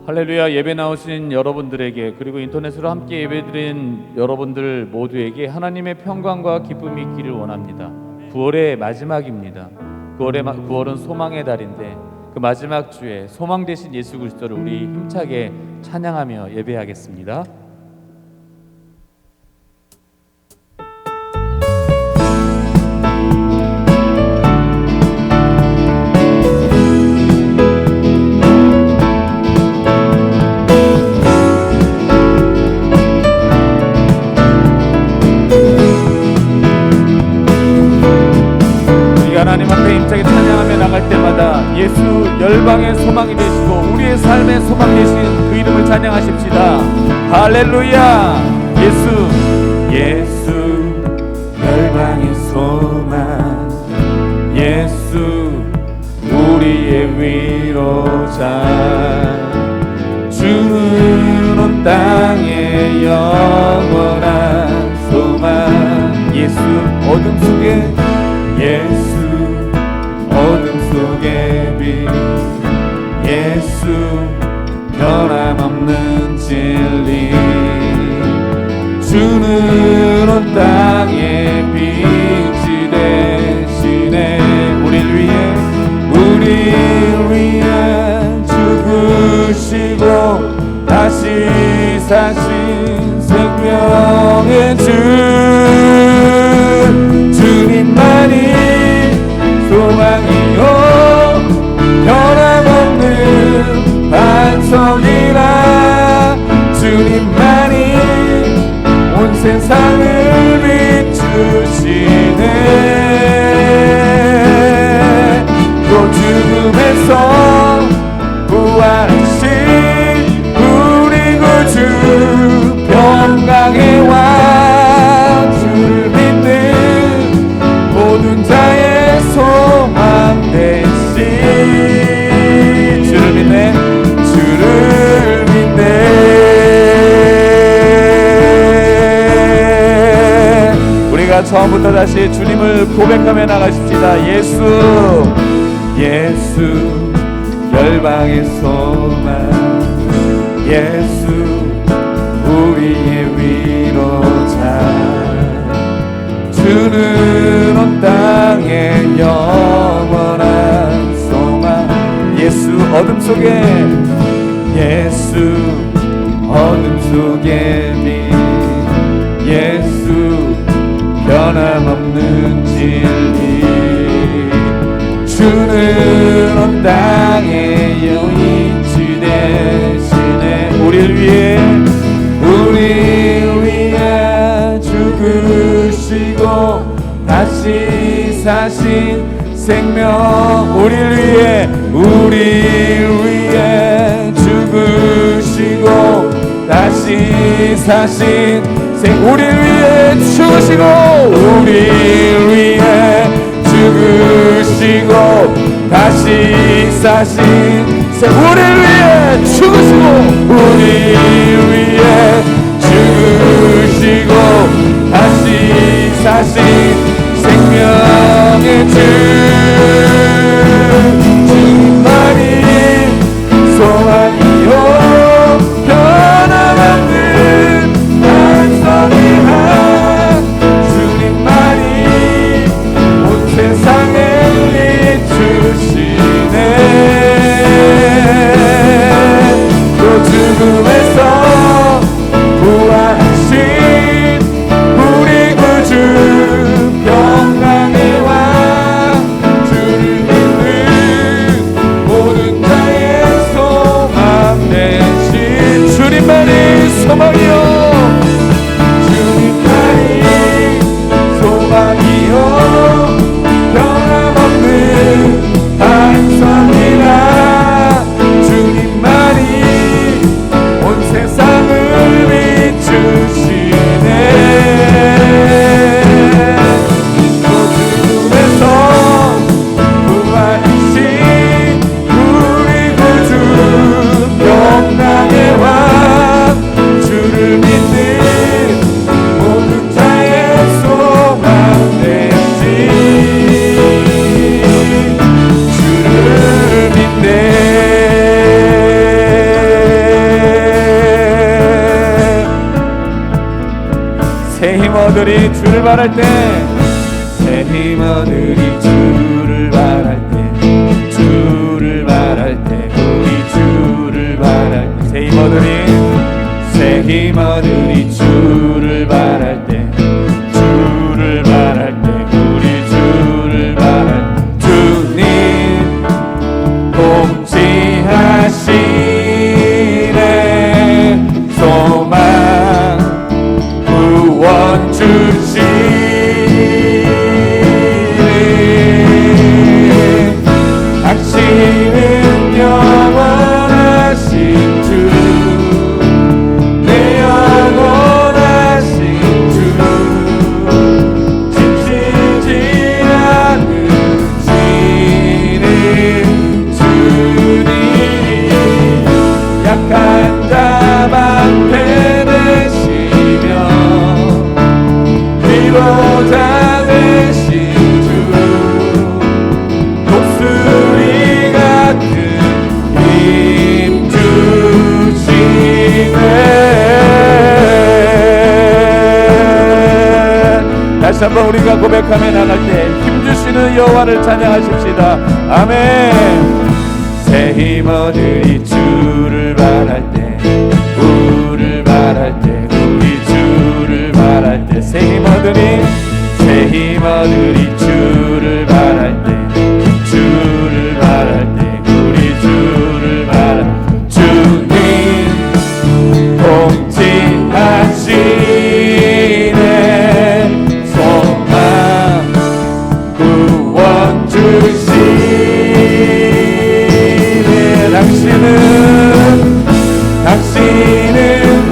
할렐루야. 예배 나오신 여러분들에게, 그리고 인터넷으로 함께 예배드린 여러분들 모두에게 하나님의 평강과 기쁨이 있기를 원합니다. 9월의 마지막입니다. 9월은 소망의 달인데 그 마지막 주에 소망 되신 예수 그리스도를 우리 힘차게 찬양하며 예배하겠습니다. 하나님 앞에 힘차게 찬양하며 나갈 때마다 예수 열방의 소망이 되시고 우리의 삶의 소망 되신 그 이름을 찬양하십시다. 할렐루야. 예수 열방의 소망, 예수 우리의 위로자, 주는 온 땅의 영원한 소망. 예수 어둠 속에, 예수 어둠 속의 빛, 예수 변함없는 진리, 주는 온 땅의 빛이 되시네. 우릴 위해 죽으시고 다시 사신 생명의 주님만이 소망이요 변함없는 반석이라. 주님만이 온 세상을 비추시네. 또 죽음에서 부활하신 우리 구주 평강의 왕, 주를 믿는 모든 자의 소망 되시. 주를 믿네. 우리가 처음부터 다시 주님을 고백하며 나가십시다. 예수 열방의 소망, 예수 우리의 위로자, 주는 온 땅의 영원한 소망. 예수 어둠 속에, 예수 어둠 속의 빛, 예수 변함없는 진리, 주는 온 땅의 영원히 되시네. 우릴 위해 죽으시고 다시 사신 생명. 우릴 위해 죽으시고 다시 사신 우릴 위해 죽으시고, 우릴 위해 죽으시고 다시 사신 우릴 위해 죽으시고, 우릴 위해 죽으시고 다시 사신 생명의 주님만이 소망이요 변함없는 반석이라. 주님만이 온 세상을 비추시네. 또 죽음에서 부활하신 우리 구주 평강의 왕, 얻으리 주를 바랄 때 새 힘 얻으리 주를 바랄 때 주를 바랄 때 우리 주를 바랄 때 새 힘 얻으리 새 힘 얻으리 주를 바랄 때 주를 바랄 때 우리 주를 바랄 때 주님 통치하시네 소망 구원 주시네 당신은 영원하신 주 내 영원하신 주 지치지 않으시는 주님 약한 자 방패 되시며 위로자 되신 주 독수리 같은 힘 주시네 다시 한번 우리가 고백하며 나갈 때 힘주시는 여호와를 찬양하십시다. 아멘. 새 힘 얻으리 주를 바랄 때 우를 바랄 때 우리 주를 바랄 때 새 힘 얻으리 새 힘 얻으리 주를 바랄 때 주를 바랄 때 우리 주를 바랄 주님 통치하시네 소망 구원 주시네 당신은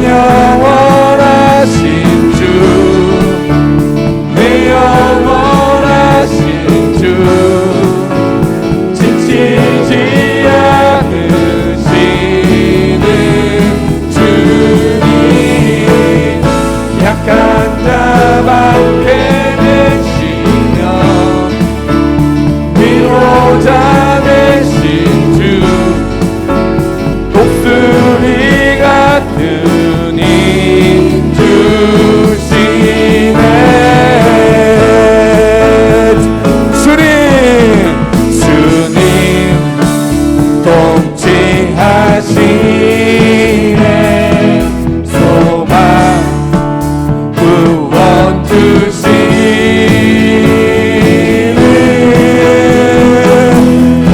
영원하신 주 내 영원하신 주 지치지 않으시는 주님 약한 자 방패 되시며 위로자 되신 주 독수리 같은 힘 주시네 주님 통치하시네 소망 구원 주시네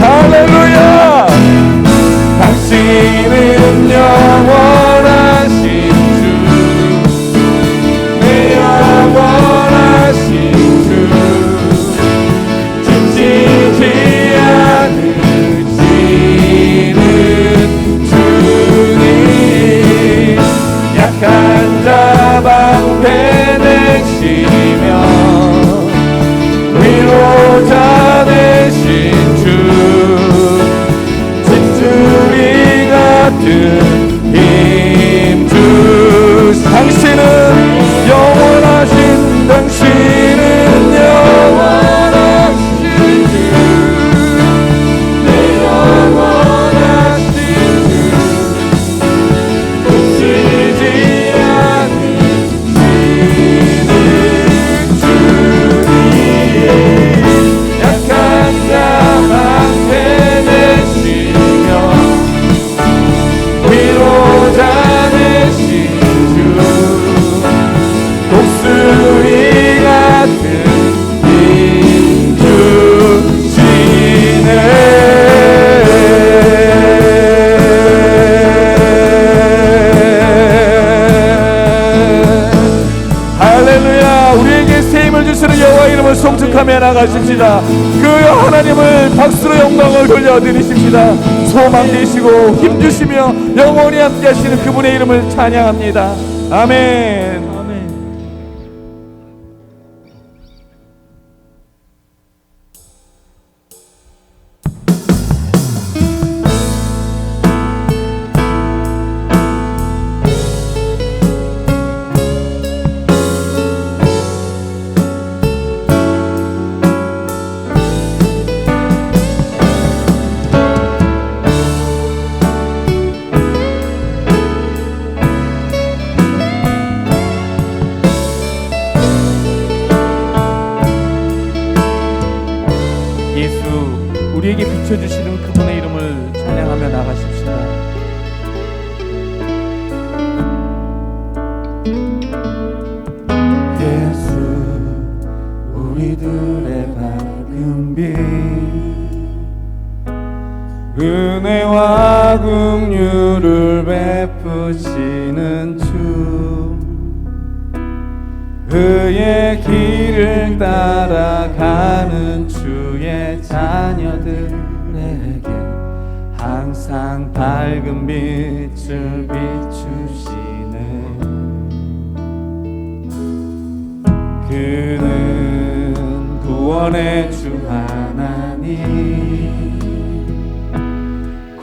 할렐루야 당신은 영원하신 주 내 영원하신 주 지치지 않으시는 주님 약한 자 방패 되시며 위로자 되신 주 진주리 같은 힘 주시 당신은 영원하신 주 내 영원하신 주 지치지 않으시는 주님 약한 자 방패 되시며 위로자 되신 주 독수리 같은 힘 주시네 할렐루야 우리에게 새 힘을 주시는 여호와 이름을 송축하며 나가십시다. 그 하나님을 박수로 영광을 돌려드리십시다. 소망 되시고 힘 주시며 영원히 함께 하시는 그분의 이름을 찬양합니다. 아멘. 우리에게 비춰주시는 그분의 이름을 찬양하며 나가십시다. 예수 우리들의 밝은 빛 은혜와 긍휼을 베푸시는 주 그의 길을 따라가는 주의 자녀들에게 항상 밝은 빛을 비추시네. 그는 구원의 주 하나님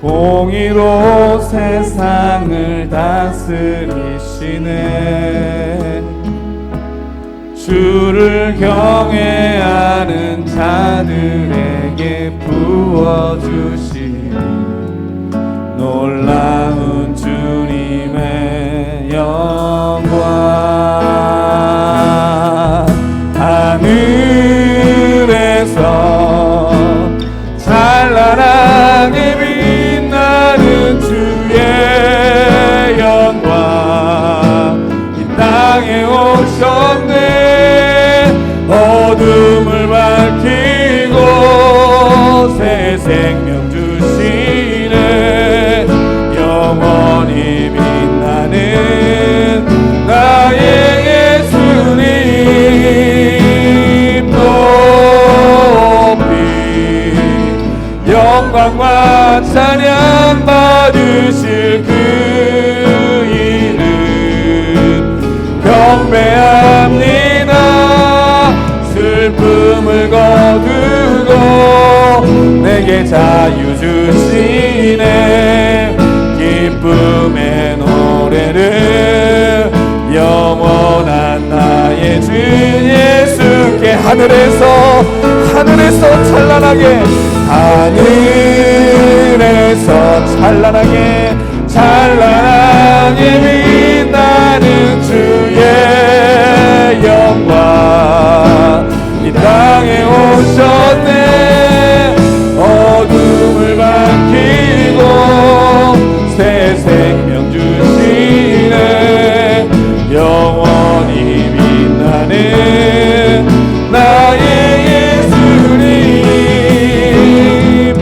공의로 세상을 다스리시네. 주를 경외하는 자들에게 부어주시는 놀라운 주님의 영광. 하늘에서 찬란하게 빛나는 주의 영광 이 땅에 오셨네. 어둠을 밝히고 새 생명 주시네. 영원히 빛나는 나의 예수님 높이 영광과 찬양 받으실 그 이름 경배합니다. 슬픔을 거두고 내게 자유 주시네. 기쁨의 노래를 영원한 나의 주 예수께 하늘에서 찬란하게 빛나는 주의 영광 이 땅에 오셨네. 어둠을 밝히고 새 생명 주시네. 영원히 빛나는 나의 예수님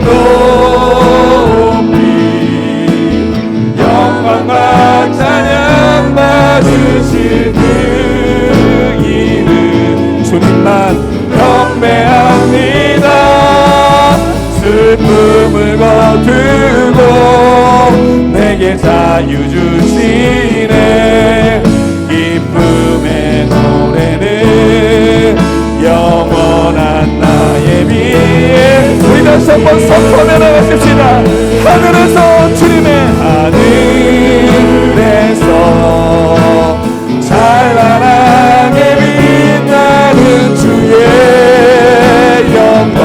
높이 영광과 찬양 받으실 그 이름 주님만 경배합니다. 슬픔을 거두고 내게 자유 주시네. 기쁨의 노래는 영원한 나의 빛. 우리 다시 한번 선포하며 나가십시다. 하늘에서 찬란하게 빛나는 주의 영광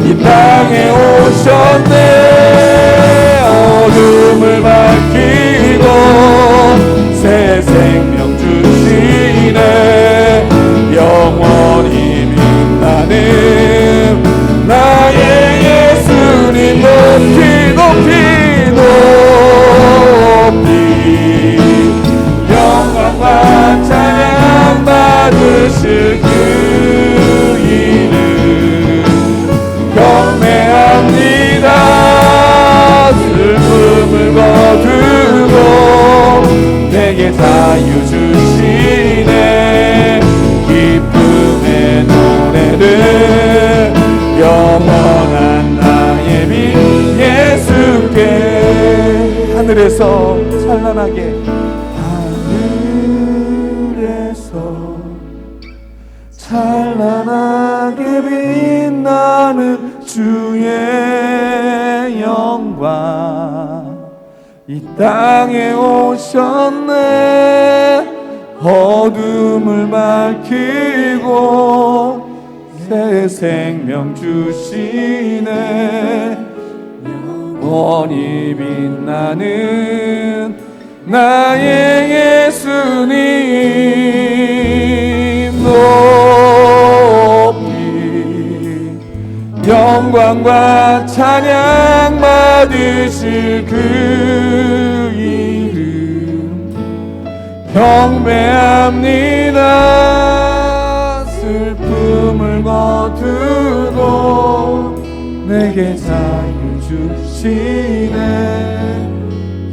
이 땅에 오셨네. 어둠을 밝히고 새 생명 주시네. 영원히 빛나는 나의 예수님 높이 영광과 찬양 받으실 그 이름 경배합니다. 슬픔을 거두고 내게 자유 주시네. 기쁨의 노래를 영원한 나의 빛 예수께 하늘에서 찬란하게 빛나는 주의 영광 이 땅에 오셨네. 어둠을 밝히고 새 생명 주시네. 영원히 빛나는 나의 예수님 높이 영광과 찬양 받으실 그 이름 경배합니다. 슬픔을 거두고 내게 자유 주시네.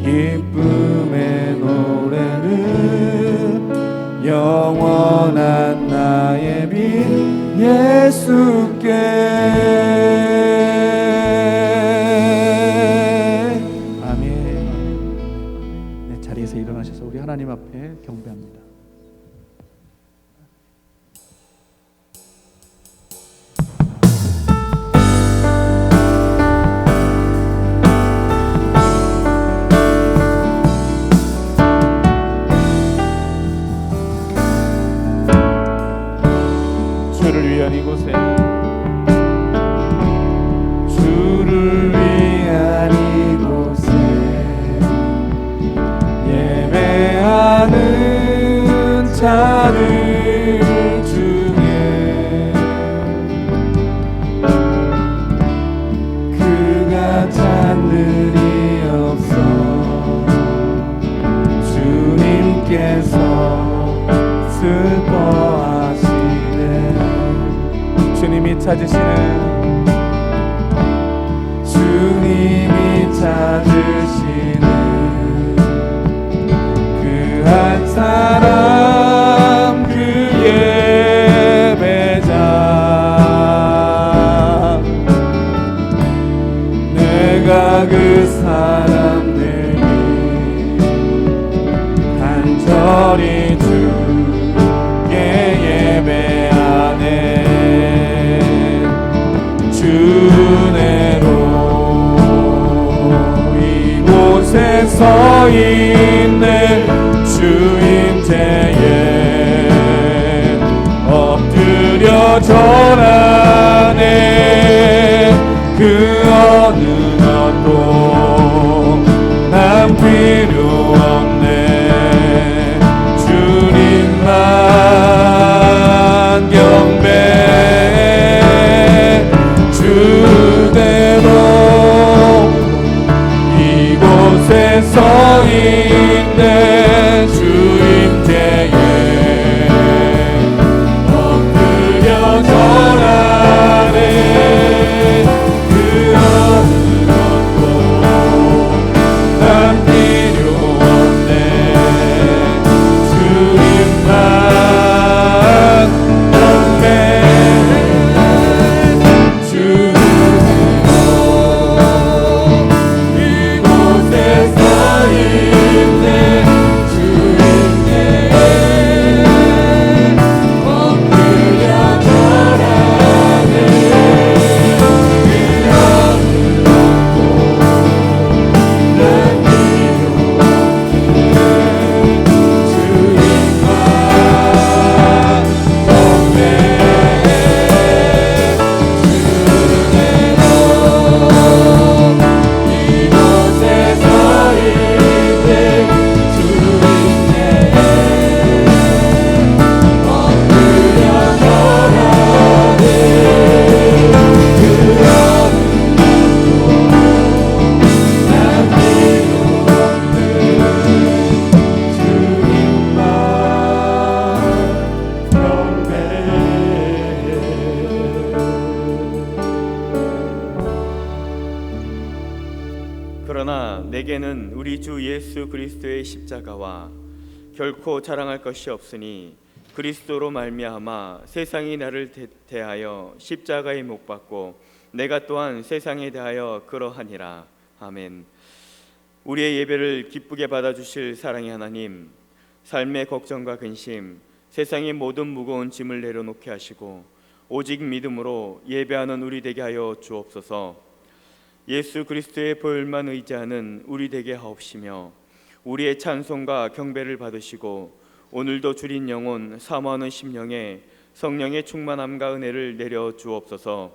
기쁨의 노래를 영원한 나의 빛 예수께. 아멘. 네, 자리에서 일어나셔서 우리 하나님 앞에 경배합니다. 주를 위한 이곳에, 주를 위한 이곳에 예배하는 자들 중에 그가 찾는 이 없어. 주님께서 슬퍼하시네. 주님이 찾으시는, 주님이 찾으시는 그 한 사람, 그 예배자. 내가 그 사람들이 간절히 주께 예배하네. 주내로 이곳에 서 있네. 주임제에 엎드려 절하네. 그 어느 것도 난 필요 없네. 주님만 경배해. 주대로 이곳에 서 있네. 주임제에 엎드려 절하네. 그 어느 것도 난 필요 없네. 주님만 경배해. 주대로 이곳에 서 있네. 주님께 엎드려 절하네. 그 어느 것도 난 필요 없네. 주님만 그러나 내게는 우리 주 예수 그리스도의 십자가와 결코 자랑할 것이 없으니 그리스도로 말미암아 세상이 나를 대하여 십자가에 못 박고 내가 또한 세상에 대하여 그러하니라. 아멘. 우리의 예배를 기쁘게 받아주실 사랑의 하나님, 삶의 걱정과 근심, 세상의 모든 무거운 짐을 내려놓게 하시고 오직 믿음으로 예배하는 우리 되게 하여 주옵소서. 예수 그리스도의 보혈만 의지하는 우리 되게 하옵시며 우리의 찬송과 경배를 받으시고 오늘도 주린 영혼 사모하는 심령에 성령의 충만함과 은혜를 내려 주옵소서.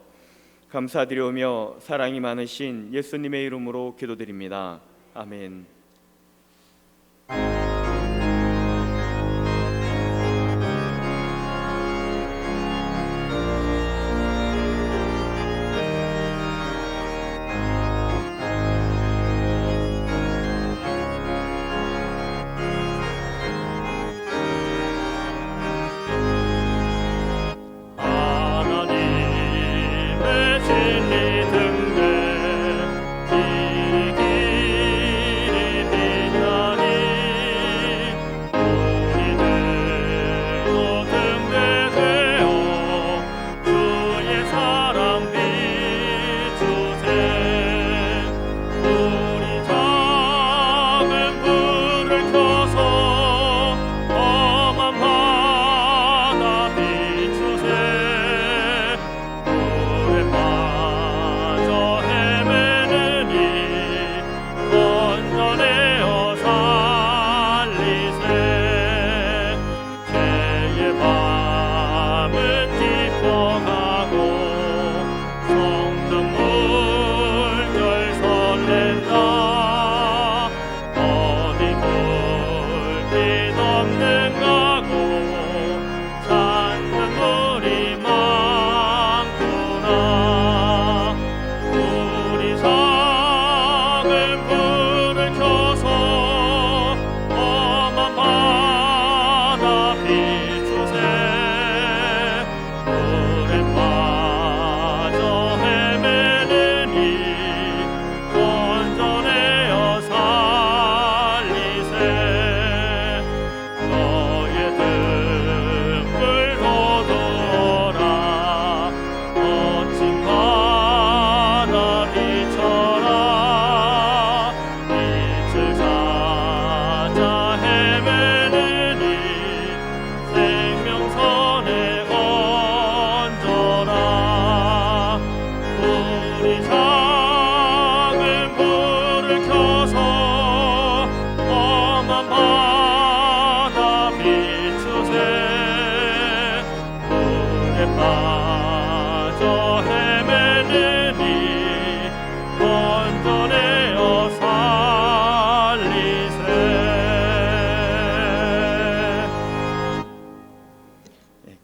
감사드리오며 사랑이 많으신 예수님의 이름으로 기도드립니다. 아멘.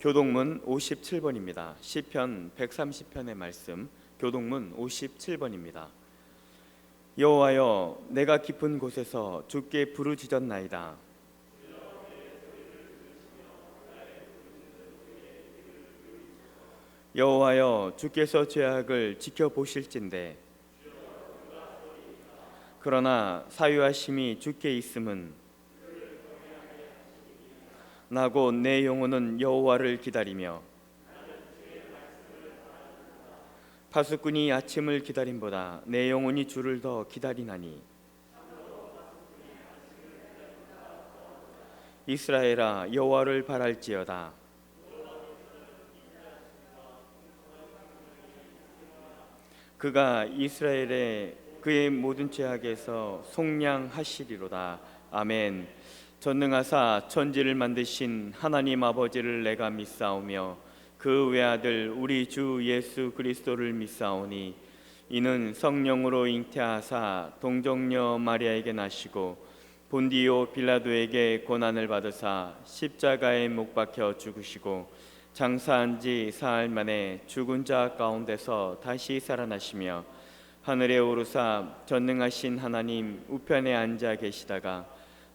교동문 57번입니다. 시편 130편의 말씀, 교동문 57번입니다. 여호와여, 내가 깊은 곳에서 주께 부르짖었나이다. 여호와여, 주께서 죄악을 지켜보실진대. 그러나 사유하심이 주께 있음은 나고 내 영혼은 여호와를 기다리며 파수꾼이 아침을 기다림보다 내 영혼이 주를 더 기다리나니. 이스라엘아, 여호와를 바랄지어다. 그가 이스라엘의 그의 모든 죄악에서 속량하시리로다. 아멘. 전능하사 천지를 만드신 하나님 아버지를 내가 믿사오며 그 외아들 우리 주 예수 그리스도를 믿사오니 이는 성령으로 잉태하사 동정녀 마리아에게 나시고 본디오 빌라도에게 고난을 받으사 십자가에 못 박혀 죽으시고 장사한 지 사흘 만에 죽은 자 가운데서 다시 살아나시며 하늘에 오르사 전능하신 하나님 우편에 앉아 계시다가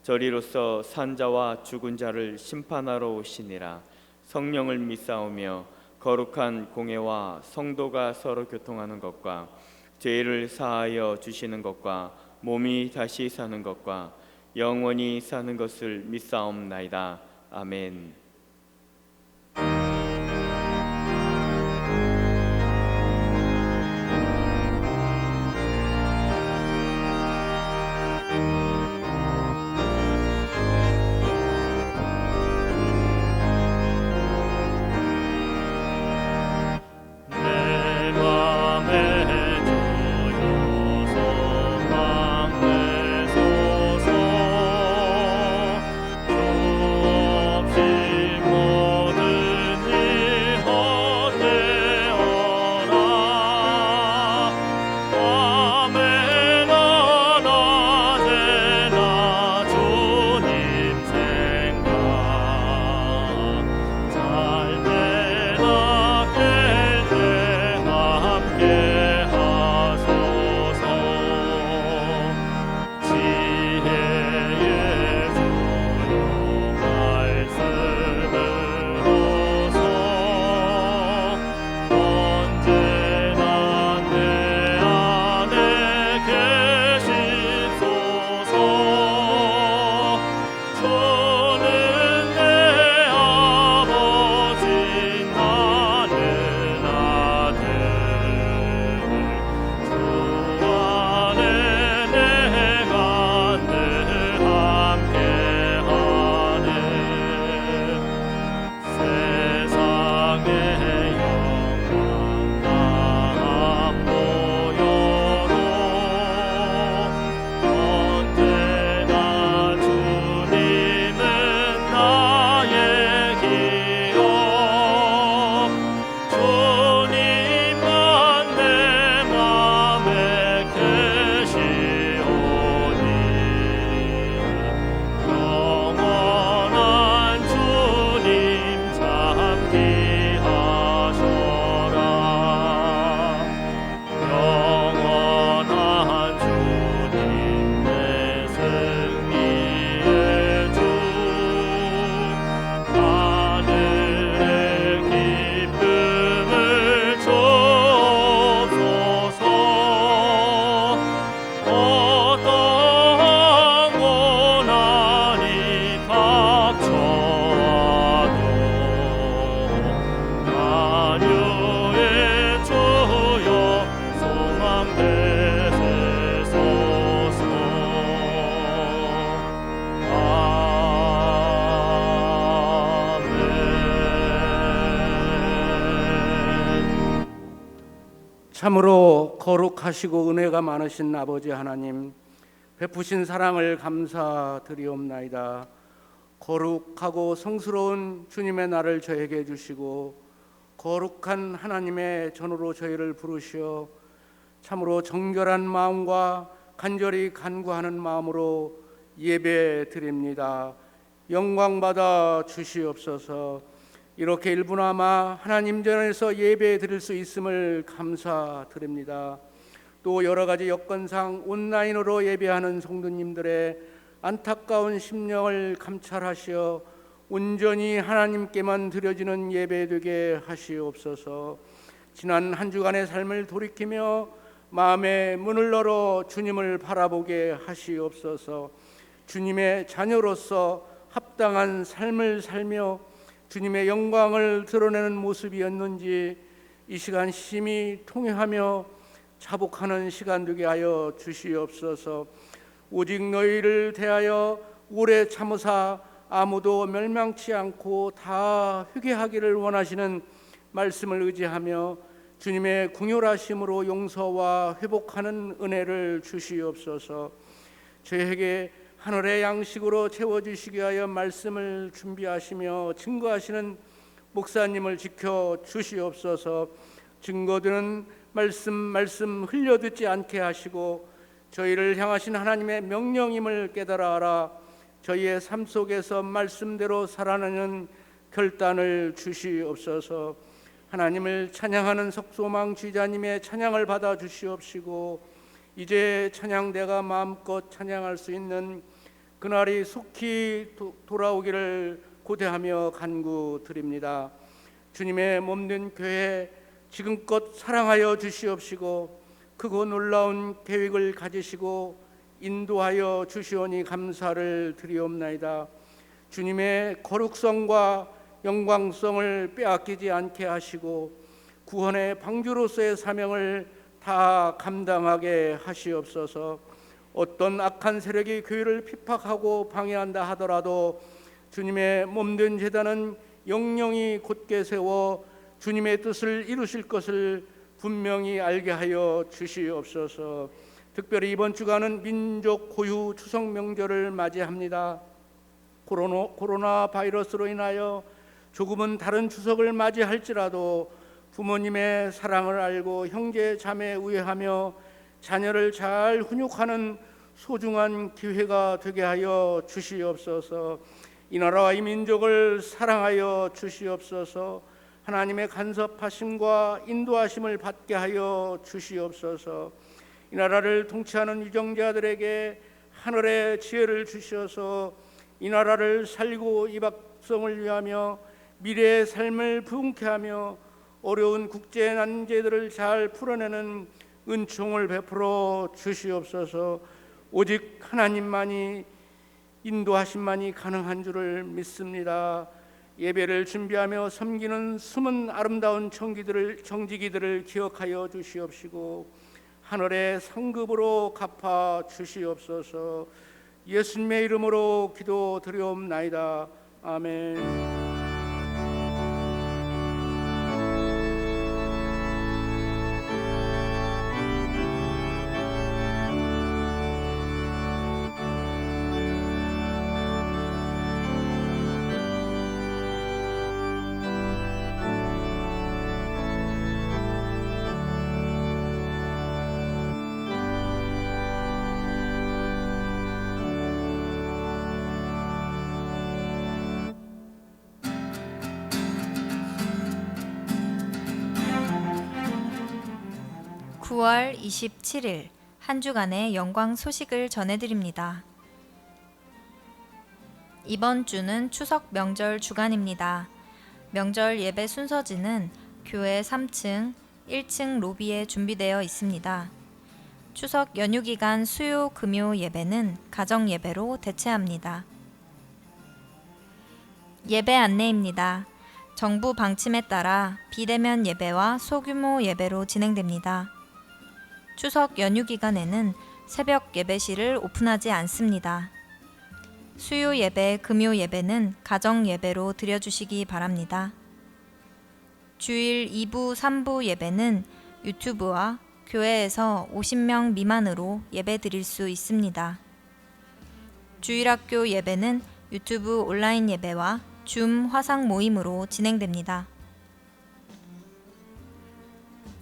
저리로서 산자와 죽은 자를 심판하러 오시니라. 성령을 믿사오며 거룩한 공회와 성도가 서로 교통하는 것과 죄를 사하여 주시는 것과 몸이 다시 사는 것과 영원히 사는 것을 믿사옵나이다. 아멘. 참으로 거룩하시고 은혜가 많으신 아버지 하나님, 베푸신 사랑을 감사드리옵나이다. 거룩하고 성스러운 주님의 날을 저에게 주시고 거룩한 하나님의 전으로 저희를 부르시어 참으로 정결한 마음과 간절히 간구하는 마음으로 예배 드립니다. 영광받아 주시옵소서. 이렇게 일부나마 하나님 전에서 예배 드릴 수 있음을 감사드립니다. 또 여러 가지 여건상 온라인으로 예배하는 성도님들의 안타까운 심령을 감찰하시어 온전히 하나님께만 드려지는 예배 되게 하시옵소서. 지난 한 주간의 삶을 돌이키며 마음의 문을 열어 주님을 바라보게 하시옵소서. 주님의 자녀로서 합당한 삶을 살며 주님의 영광을 드러내는 모습이었는지 이 시간 심히 통회하며 자복하는 시간 되게 하여 주시옵소서. 오직 너희를 대하여 오래 참으사 아무도 멸망치 않고 다 회개하기를 원하시는 말씀을 의지하며 주님의 궁휼하심으로 용서와 회복하는 은혜를 주시옵소서. 저에게 하늘의 양식으로 채워주시기 위하여 말씀을 준비하시며 증거하시는 목사님을 지켜 주시옵소서. 증거들은 말씀 흘려듣지 않게 하시고 저희를 향하신 하나님의 명령임을 깨달아 알아 저희의 삶 속에서 말씀대로 살아내는 결단을 주시옵소서. 하나님을 찬양하는 석소망 지자님의 찬양을 받아 주시옵시고 이제 찬양대가 마음껏 찬양할 수 있는 그날이 속히 돌아오기를 고대하며 간구드립니다. 주님의 몸된 교회 지금껏 사랑하여 주시옵시고 크고 놀라운 계획을 가지시고 인도하여 주시오니 감사를 드리옵나이다. 주님의 거룩성과 영광성을 빼앗기지 않게 하시고 구원의 방주로서의 사명을 다 감당하게 하시옵소서. 어떤 악한 세력이 교회를 핍박하고 방해한다 하더라도 주님의 몸된 제단은 영영이 곧게 세워 주님의 뜻을 이루실 것을 분명히 알게 하여 주시옵소서. 특별히 이번 주간은 민족 고유 추석 명절을 맞이합니다. 코로나 바이러스로 인하여 조금은 다른 추석을 맞이할지라도 부모님의 사랑을 알고 형제 자매 우애하며 자녀를 잘 훈육하는 소중한 기회가 되게 하여 주시옵소서. 이 나라와 이 민족을 사랑하여 주시옵소서. 하나님의 간섭하심과 인도하심을 받게 하여 주시옵소서. 이 나라를 통치하는 유정자들에게 하늘의 지혜를 주셔서 이 나라를 살리고 이 백성을 위하며 미래의 삶을 부흥케 하며 어려운 국제 난제들을 잘 풀어내는 은총을 베풀어 주시옵소서. 오직 하나님만이 인도하심만이 가능한 줄을 믿습니다. 예배를 준비하며 섬기는 숨은 아름다운 정직이들을 기억하여 주시옵시고 하늘의 상급으로 갚아 주시옵소서. 예수님의 이름으로 기도드리옵나이다. 아멘. 9월 27일 한 주간의 영광 소식을 전해드립니다. 이번 주는 추석 명절 주간입니다. 명절 예배 순서지는 교회 3층, 1층 로비에 준비되어 있습니다. 추석 연휴 기간 수요 금요 예배는 가정 예배로 대체합니다. 예배 안내입니다. 정부 방침에 따라 비대면 예배와 소규모 예배로 진행됩니다. 추석 연휴 기간에는 새벽 예배실을 오픈하지 않습니다. 수요 예배, 금요 예배는 가정 예배로 드려주시기 바랍니다. 주일 2부, 3부 예배는 유튜브와 교회에서 50명 미만으로 예배 드릴 수 있습니다. 주일학교 예배는 유튜브 온라인 예배와 줌 화상 모임으로 진행됩니다.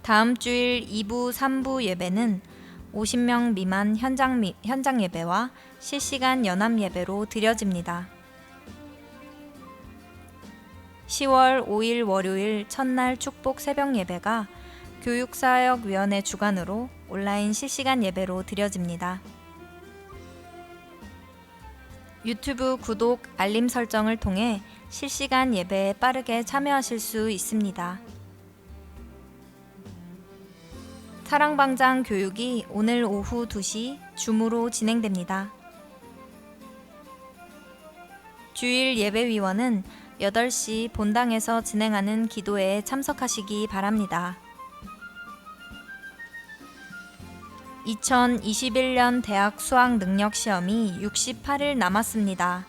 다음 주일 2부, 3부 예배는 50명 미만 현장 예배와 실시간 연합 예배로 드려집니다. 10월 5일 월요일 첫날 축복 새벽 예배가 교육사역위원회 주관으로 온라인 실시간 예배로 드려집니다. 유튜브 구독, 알림 설정을 통해 실시간 예배에 빠르게 참여하실 수 있습니다. 사랑방장 교육이 오늘 오후 2시 줌으로 진행됩니다. 주일 예배위원은 8시 본당에서 진행하는 기도회에 참석하시기 바랍니다. 2021년 대학 수학 능력 시험이 68일 남았습니다.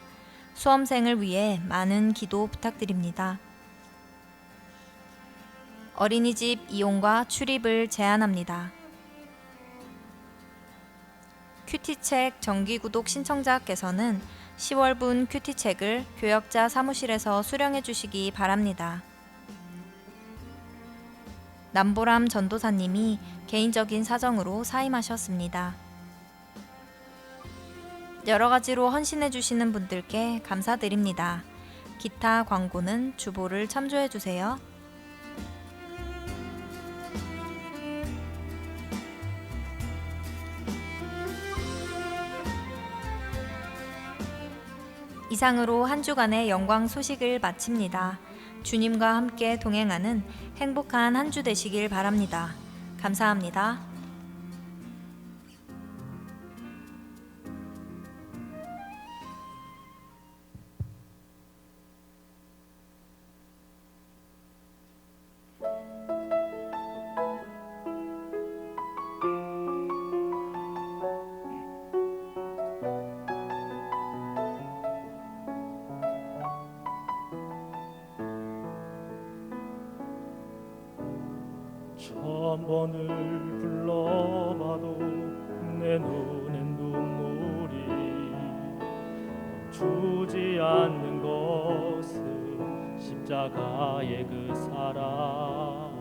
수험생을 위해 많은 기도 부탁드립니다. 어린이집 이용과 출입을 제한합니다. 큐티책 정기구독 신청자께서는 10월분 큐티책을 교역자 사무실에서 수령해 주시기 바랍니다. 남보람 전도사님이 개인적인 사정으로 사임하셨습니다. 여러 가지로 헌신해 주시는 분들께 감사드립니다. 기타 광고는 주보를 참조해 주세요. 이상으로 한 주간의 영광 소식을 마칩니다. 주님과 함께 동행하는 행복한 한 주 되시길 바랍니다. 감사합니다. 천번을 불러봐도 내 눈엔 눈물이 멈추지 않는 것은 십자가의 그 사랑,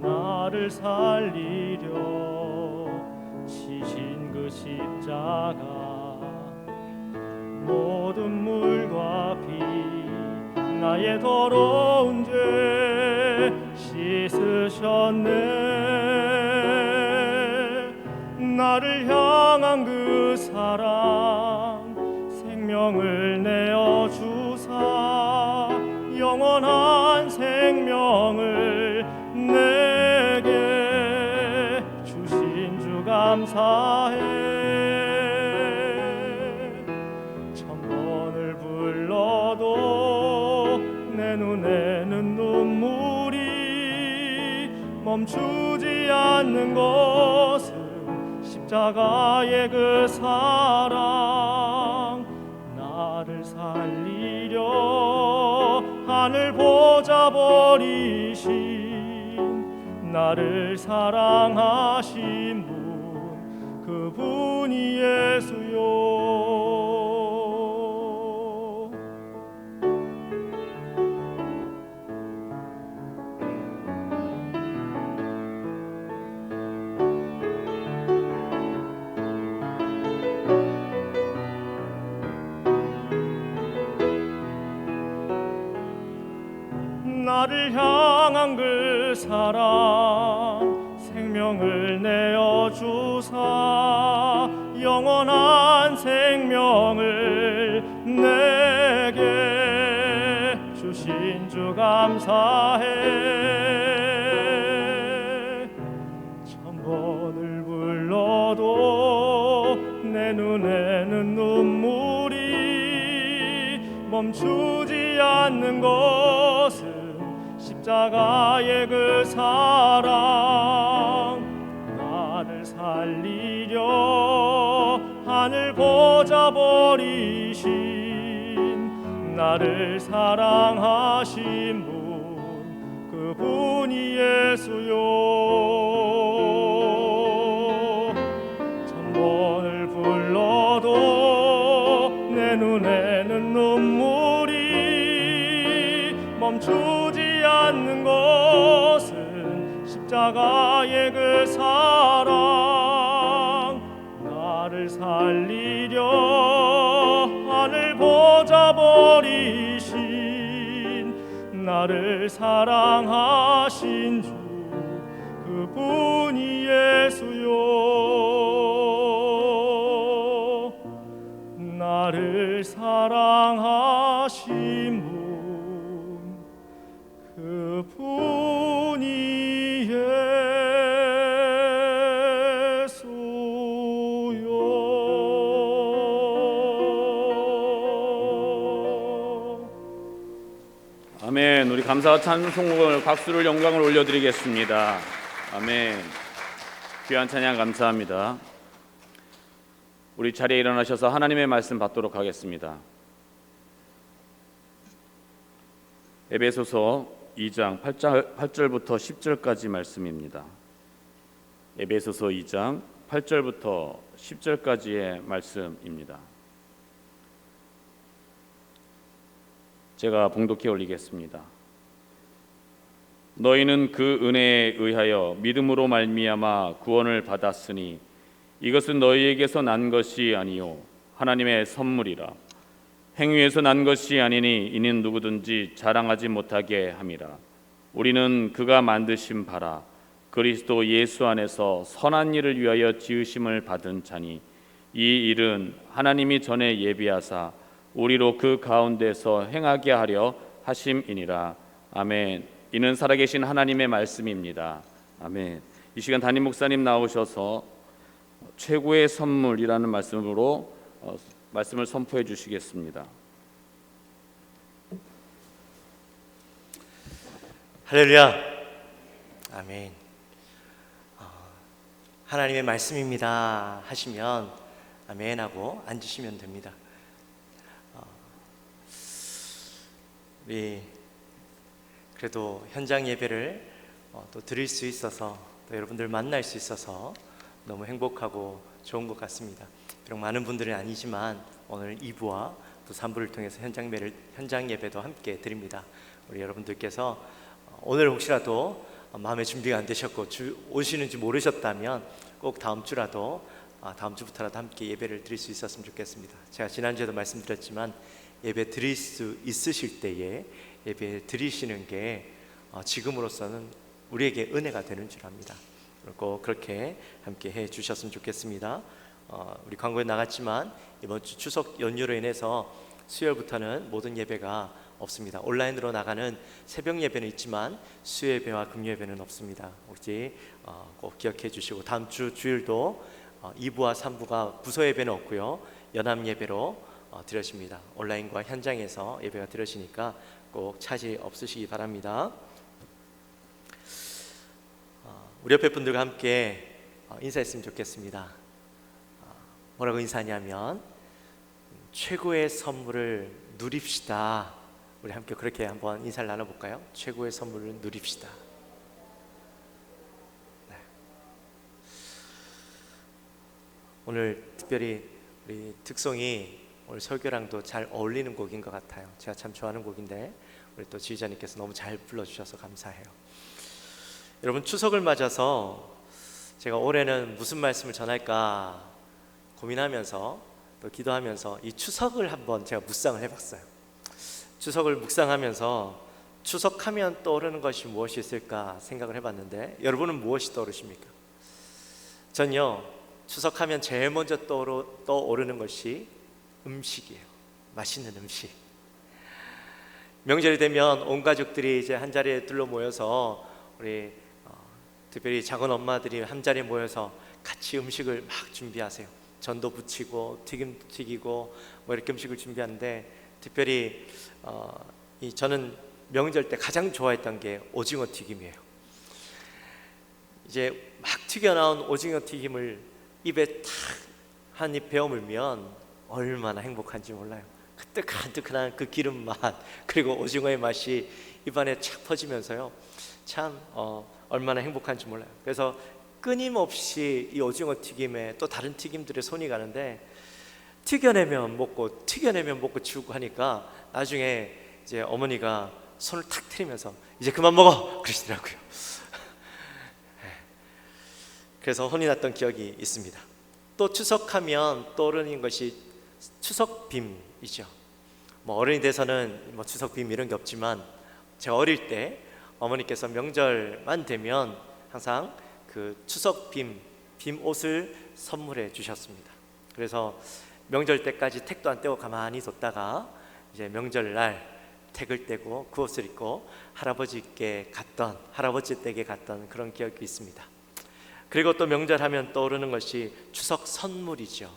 나를 살리려 치신 그 십자가, 모든 물과 피 나의 더러운 죄 씻으셨네. 나를 향한 그 사랑, 생명을 내어 주사 영원한 생명을 내게 주신 주 감사해. 천번을 불러도 내 눈에는 눈물이 멈추지 않는 것은 십자가의 그 사랑, 나를 살리려 하늘 보좌 버리신, 나를 사랑하신 분, 그분이 예수요. 나를 향한 그 사랑, 생명을 내어 주사 영원한 생명을 내게 주신 주 감사해. 천번을 불러도 내 눈에는 눈물이 멈추지 않는 것은 십자가의 그 사랑, 나를 살리려 하늘 보좌 버리신, 나를 사랑하신 분, 그분이 예수요. 천번을 불러도 내 눈에는 눈물이 멈추지 않는 것은 십자가의 그 사랑, 나를 살리려 하늘 보좌 버리신, 나를 사랑하신 주 그분이 예수요. 나를 사랑하신 분 그분이 예수요. 아멘. 우리 감사와 찬송을 박수를 영광을 올려드리겠습니다. 아멘. 귀한 찬양 감사합니다. 우리 자리에 일어나셔서 하나님의 말씀 받도록 하겠습니다. 에베소서 2장 8절부터 10절까지 말씀입니다. 에베소서 2장 8절부터 10절까지의 말씀입니다. 제가 봉독해 올리겠습니다. 너희는 그 은혜에 의하여 믿음으로 말미암아 구원을 받았으니 이것은 너희에게서 난 것이 아니요 하나님의 선물이라. 행위에서 난 것이 아니니 이는 누구든지 자랑하지 못하게 함이라. 우리는 그가 만드신 바라 그리스도 예수 안에서 선한 일을 위하여 지으심을 받은 자니 이 일은 하나님이 전에 예비하사 우리로 그 가운데서 행하게 하려 하심이니라. 아멘. 이는 살아계신 하나님의 말씀입니다. 아멘. 이 시간 담임 목사님 나오셔서 최고의 선물이라는 말씀으로 말씀을 선포해 주시겠습니다. 할렐루야. 아멘. 하나님의 말씀입니다 하시면 아멘 하고 앉으시면 됩니다. 우리 그래도 현장 예배를 또 드릴 수 있어서 또 여러분들 만날 수 있어서 너무 행복하고 좋은 것 같습니다. 비록 많은 분들은 아니지만 오늘 2부와 또 3부를 통해서 현장 예배도 함께 드립니다. 우리 여러분들께서 오늘 혹시라도 마음의 준비가 안 되셨고 오시는지 모르셨다면 꼭 다음 주부터라도 함께 예배를 드릴 수 있었으면 좋겠습니다. 제가 지난주에도 말씀드렸지만 예배 드릴 수 있으실 때에 예배 드리시는 게 지금으로서는 우리에게 은혜가 되는 줄 압니다. 그리고 그렇게 함께 해 주셨으면 좋겠습니다. 우리 광고에 나갔지만 이번 주 추석 연휴로 인해서 수요일부터는 모든 예배가 없습니다. 온라인으로 나가는 새벽 예배는 있지만 수요 예배와 금요 예배는 없습니다. 혹시 꼭 기억해 주시고 다음 주 주일도 2부와 3부가 부서 예배는 없고요. 연합 예배로 드려집니다. 온라인과 현장에서 예배가 드려지니까 꼭 차질 없으시기 바랍니다. 우리 옆에 분들과 함께 인사했으면 좋겠습니다. 뭐라고 인사하냐면 최고의 선물을 누립시다. 우리 함께 그렇게 한번 인사를 나눠볼까요? 최고의 선물을 누립시다. 네. 오늘 특별히 우리 특송이 오늘 설교랑도 잘 어울리는 곡인 것 같아요. 제가 참 좋아하는 곡인데 우리 또 지휘자님께서 너무 잘 불러주셔서 감사해요. 여러분 추석을 맞아서 제가 올해는 무슨 말씀을 전할까 고민하면서 또 기도하면서 이 추석을 한번 제가 묵상을 해봤어요. 추석을 묵상하면서 추석하면 떠오르는 것이 무엇이 있을까 생각을 해봤는데 여러분은 무엇이 떠오르십니까? 전요 추석하면 제일 먼저 떠오르는 것이 음식이에요. 맛있는 음식. 명절이 되면 온 가족들이 이제 한 자리에 둘러 모여서 우리 특별히 작은 엄마들이 한 자리에 모여서 같이 음식을 막 준비하세요. 전도 부치고 튀김 튀기고 뭐 이렇게 음식을 준비하는데 특별히 저는 명절 때 가장 좋아했던 게 오징어 튀김이에요. 이제 막 튀겨 나온 오징어 튀김을 입에 탁 한 입 베어물면 얼마나 행복한지 몰라요. 그 뜨끈뜨끈한 그 기름 맛 그리고 오징어의 맛이 입안에 착 퍼지면서요. 참 얼마나 행복한지 몰라요. 그래서 끊임없이 이 오징어 튀김에 또 다른 튀김들에 손이 가는데 튀겨내면 먹고 치우고 하니까 나중에 이제 어머니가 손을 탁 트리면서 이제 그만 먹어 그러시더라고요. 그래서 혼이 났던 기억이 있습니다. 또 추석하면 떠오르는 것이 추석빔이죠. 뭐 어른이 돼서는 뭐 추석빔 이런 게 없지만 제가 어릴 때 어머니께서 명절만 되면 항상 그 추석 빔 옷을 선물해 주셨습니다. 그래서 명절 때까지 택도 안 떼고 가만히 뒀다가 이제 명절날 택을 떼고 그 옷을 입고 할아버지 댁에 갔던 그런 기억이 있습니다. 그리고 또 명절하면 떠오르는 것이 추석 선물이죠.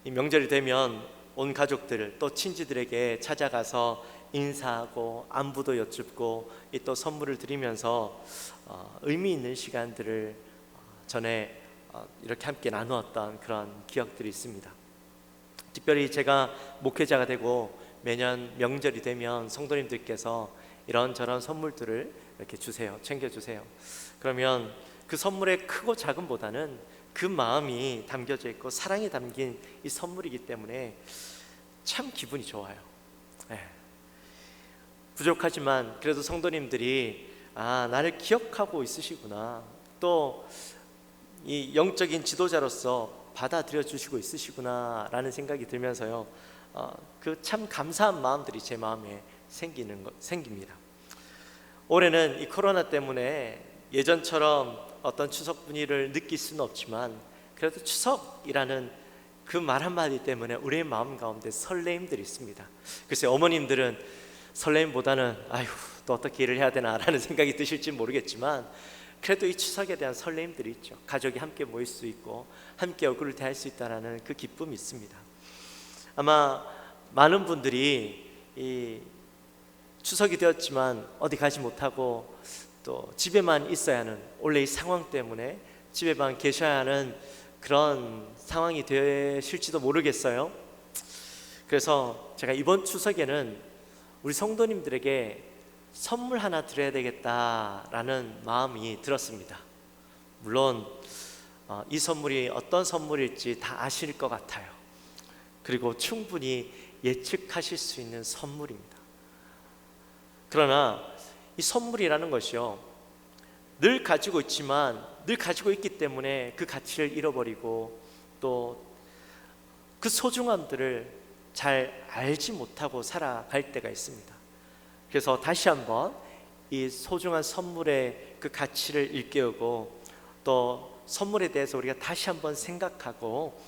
이 명절이 되면 온 가족들 또 친지들에게 찾아가서 인사하고 안부도 여쭙고 또 선물을 드리면서 의미 있는 시간들을 전에 이렇게 함께 나누었던 그런 기억들이 있습니다. 특별히 제가 목회자가 되고 매년 명절이 되면 성도님들께서 이런저런 선물들을 이렇게 주세요. 챙겨주세요. 그러면 그 선물의 크고 작음보다는 그 마음이 담겨져 있고 사랑이 담긴 이 선물이기 때문에 참 기분이 좋아요. 부족하지만 그래도 성도님들이 나를 기억하고 있으시구나, 또 이 영적인 지도자로서 받아들여 주시고 있으시구나 라는 생각이 들면서요, 그 참 감사한 마음들이 제 마음에 생깁니다. 올해는 이 코로나 때문에 예전처럼 어떤 추석 분위기를 느낄 수는 없지만 그래도 추석이라는 그 말 한마디 때문에 우리의 마음 가운데 설레임들이 있습니다. 글쎄 어머님들은 설레임보다는 아휴 또 어떻게 일을 해야 되나 라는 생각이 드실지 모르겠지만 그래도 이 추석에 대한 설레임들이 있죠. 가족이 함께 모일 수 있고 함께 얼굴을 대할 수 있다는 그 기쁨이 있습니다. 아마 많은 분들이 이 추석이 되었지만 어디 가지 못하고 또 집에만 있어야 하는, 원래 이 상황 때문에 집에만 계셔야 하는 그런 상황이 되실지도 모르겠어요. 그래서 제가 이번 추석에는 우리 성도님들에게 선물 하나 드려야 되겠다라는 마음이 들었습니다. 물론 이 선물이 어떤 선물일지 다 아실 것 같아요. 그리고 충분히 예측하실 수 있는 선물입니다. 그러나 이 선물이라는 것이요, 늘 가지고 있지만 늘 가지고 있기 때문에 그 가치를 잃어버리고 또 그 소중함들을 잘 알지 못하고 살아갈 때가 있습니다. 그래서 다시 한번 이 소중한 선물의 그 가치를 일깨우고 또 선물에 대해서 우리가 다시 한번 생각하고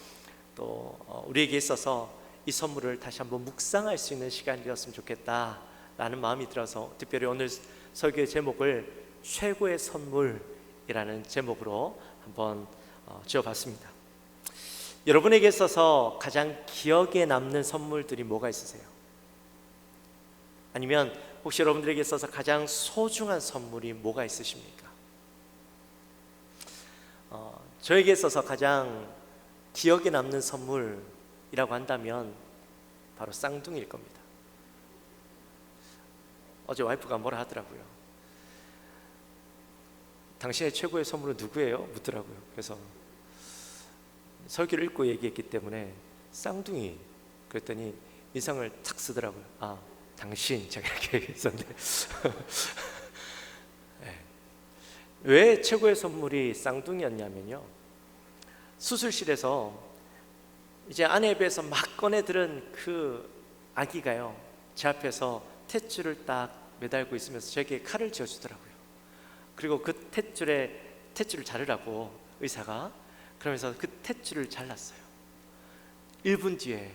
또 우리에게 있어서 이 선물을 다시 한번 묵상할 수 있는 시간이 되었으면 좋겠다라는 마음이 들어서 특별히 오늘 설교의 제목을 최고의 선물이라는 제목으로 한번 지어봤습니다. 여러분에게 있어서 가장 기억에 남는 선물들이 뭐가 있으세요? 아니면 혹시 여러분들에게 있어서 가장 소중한 선물이 뭐가 있으십니까? 저에게 있어서 가장 기억에 남는 선물이라고 한다면 바로 쌍둥이일 겁니다. 어제 와이프가 뭐라 하더라고요. 당신의 최고의 선물은 누구예요? 묻더라고요. 그래서 설교를 읽고 얘기했기 때문에 쌍둥이 그랬더니 인상을 탁 쓰더라고요. 당신, 제가 이렇게 얘기했었는데 네. 왜 최고의 선물이 쌍둥이였냐면요, 수술실에서 이제 아내에 비해서 막 꺼내들은 그 아기가요, 제 앞에서 탯줄을 딱 매달고 있으면서 저에게 칼을 쥐어주더라고요. 그리고 그 탯줄을 자르라고 의사가 그러면서 그 탯줄을 잘랐어요. 1분 뒤에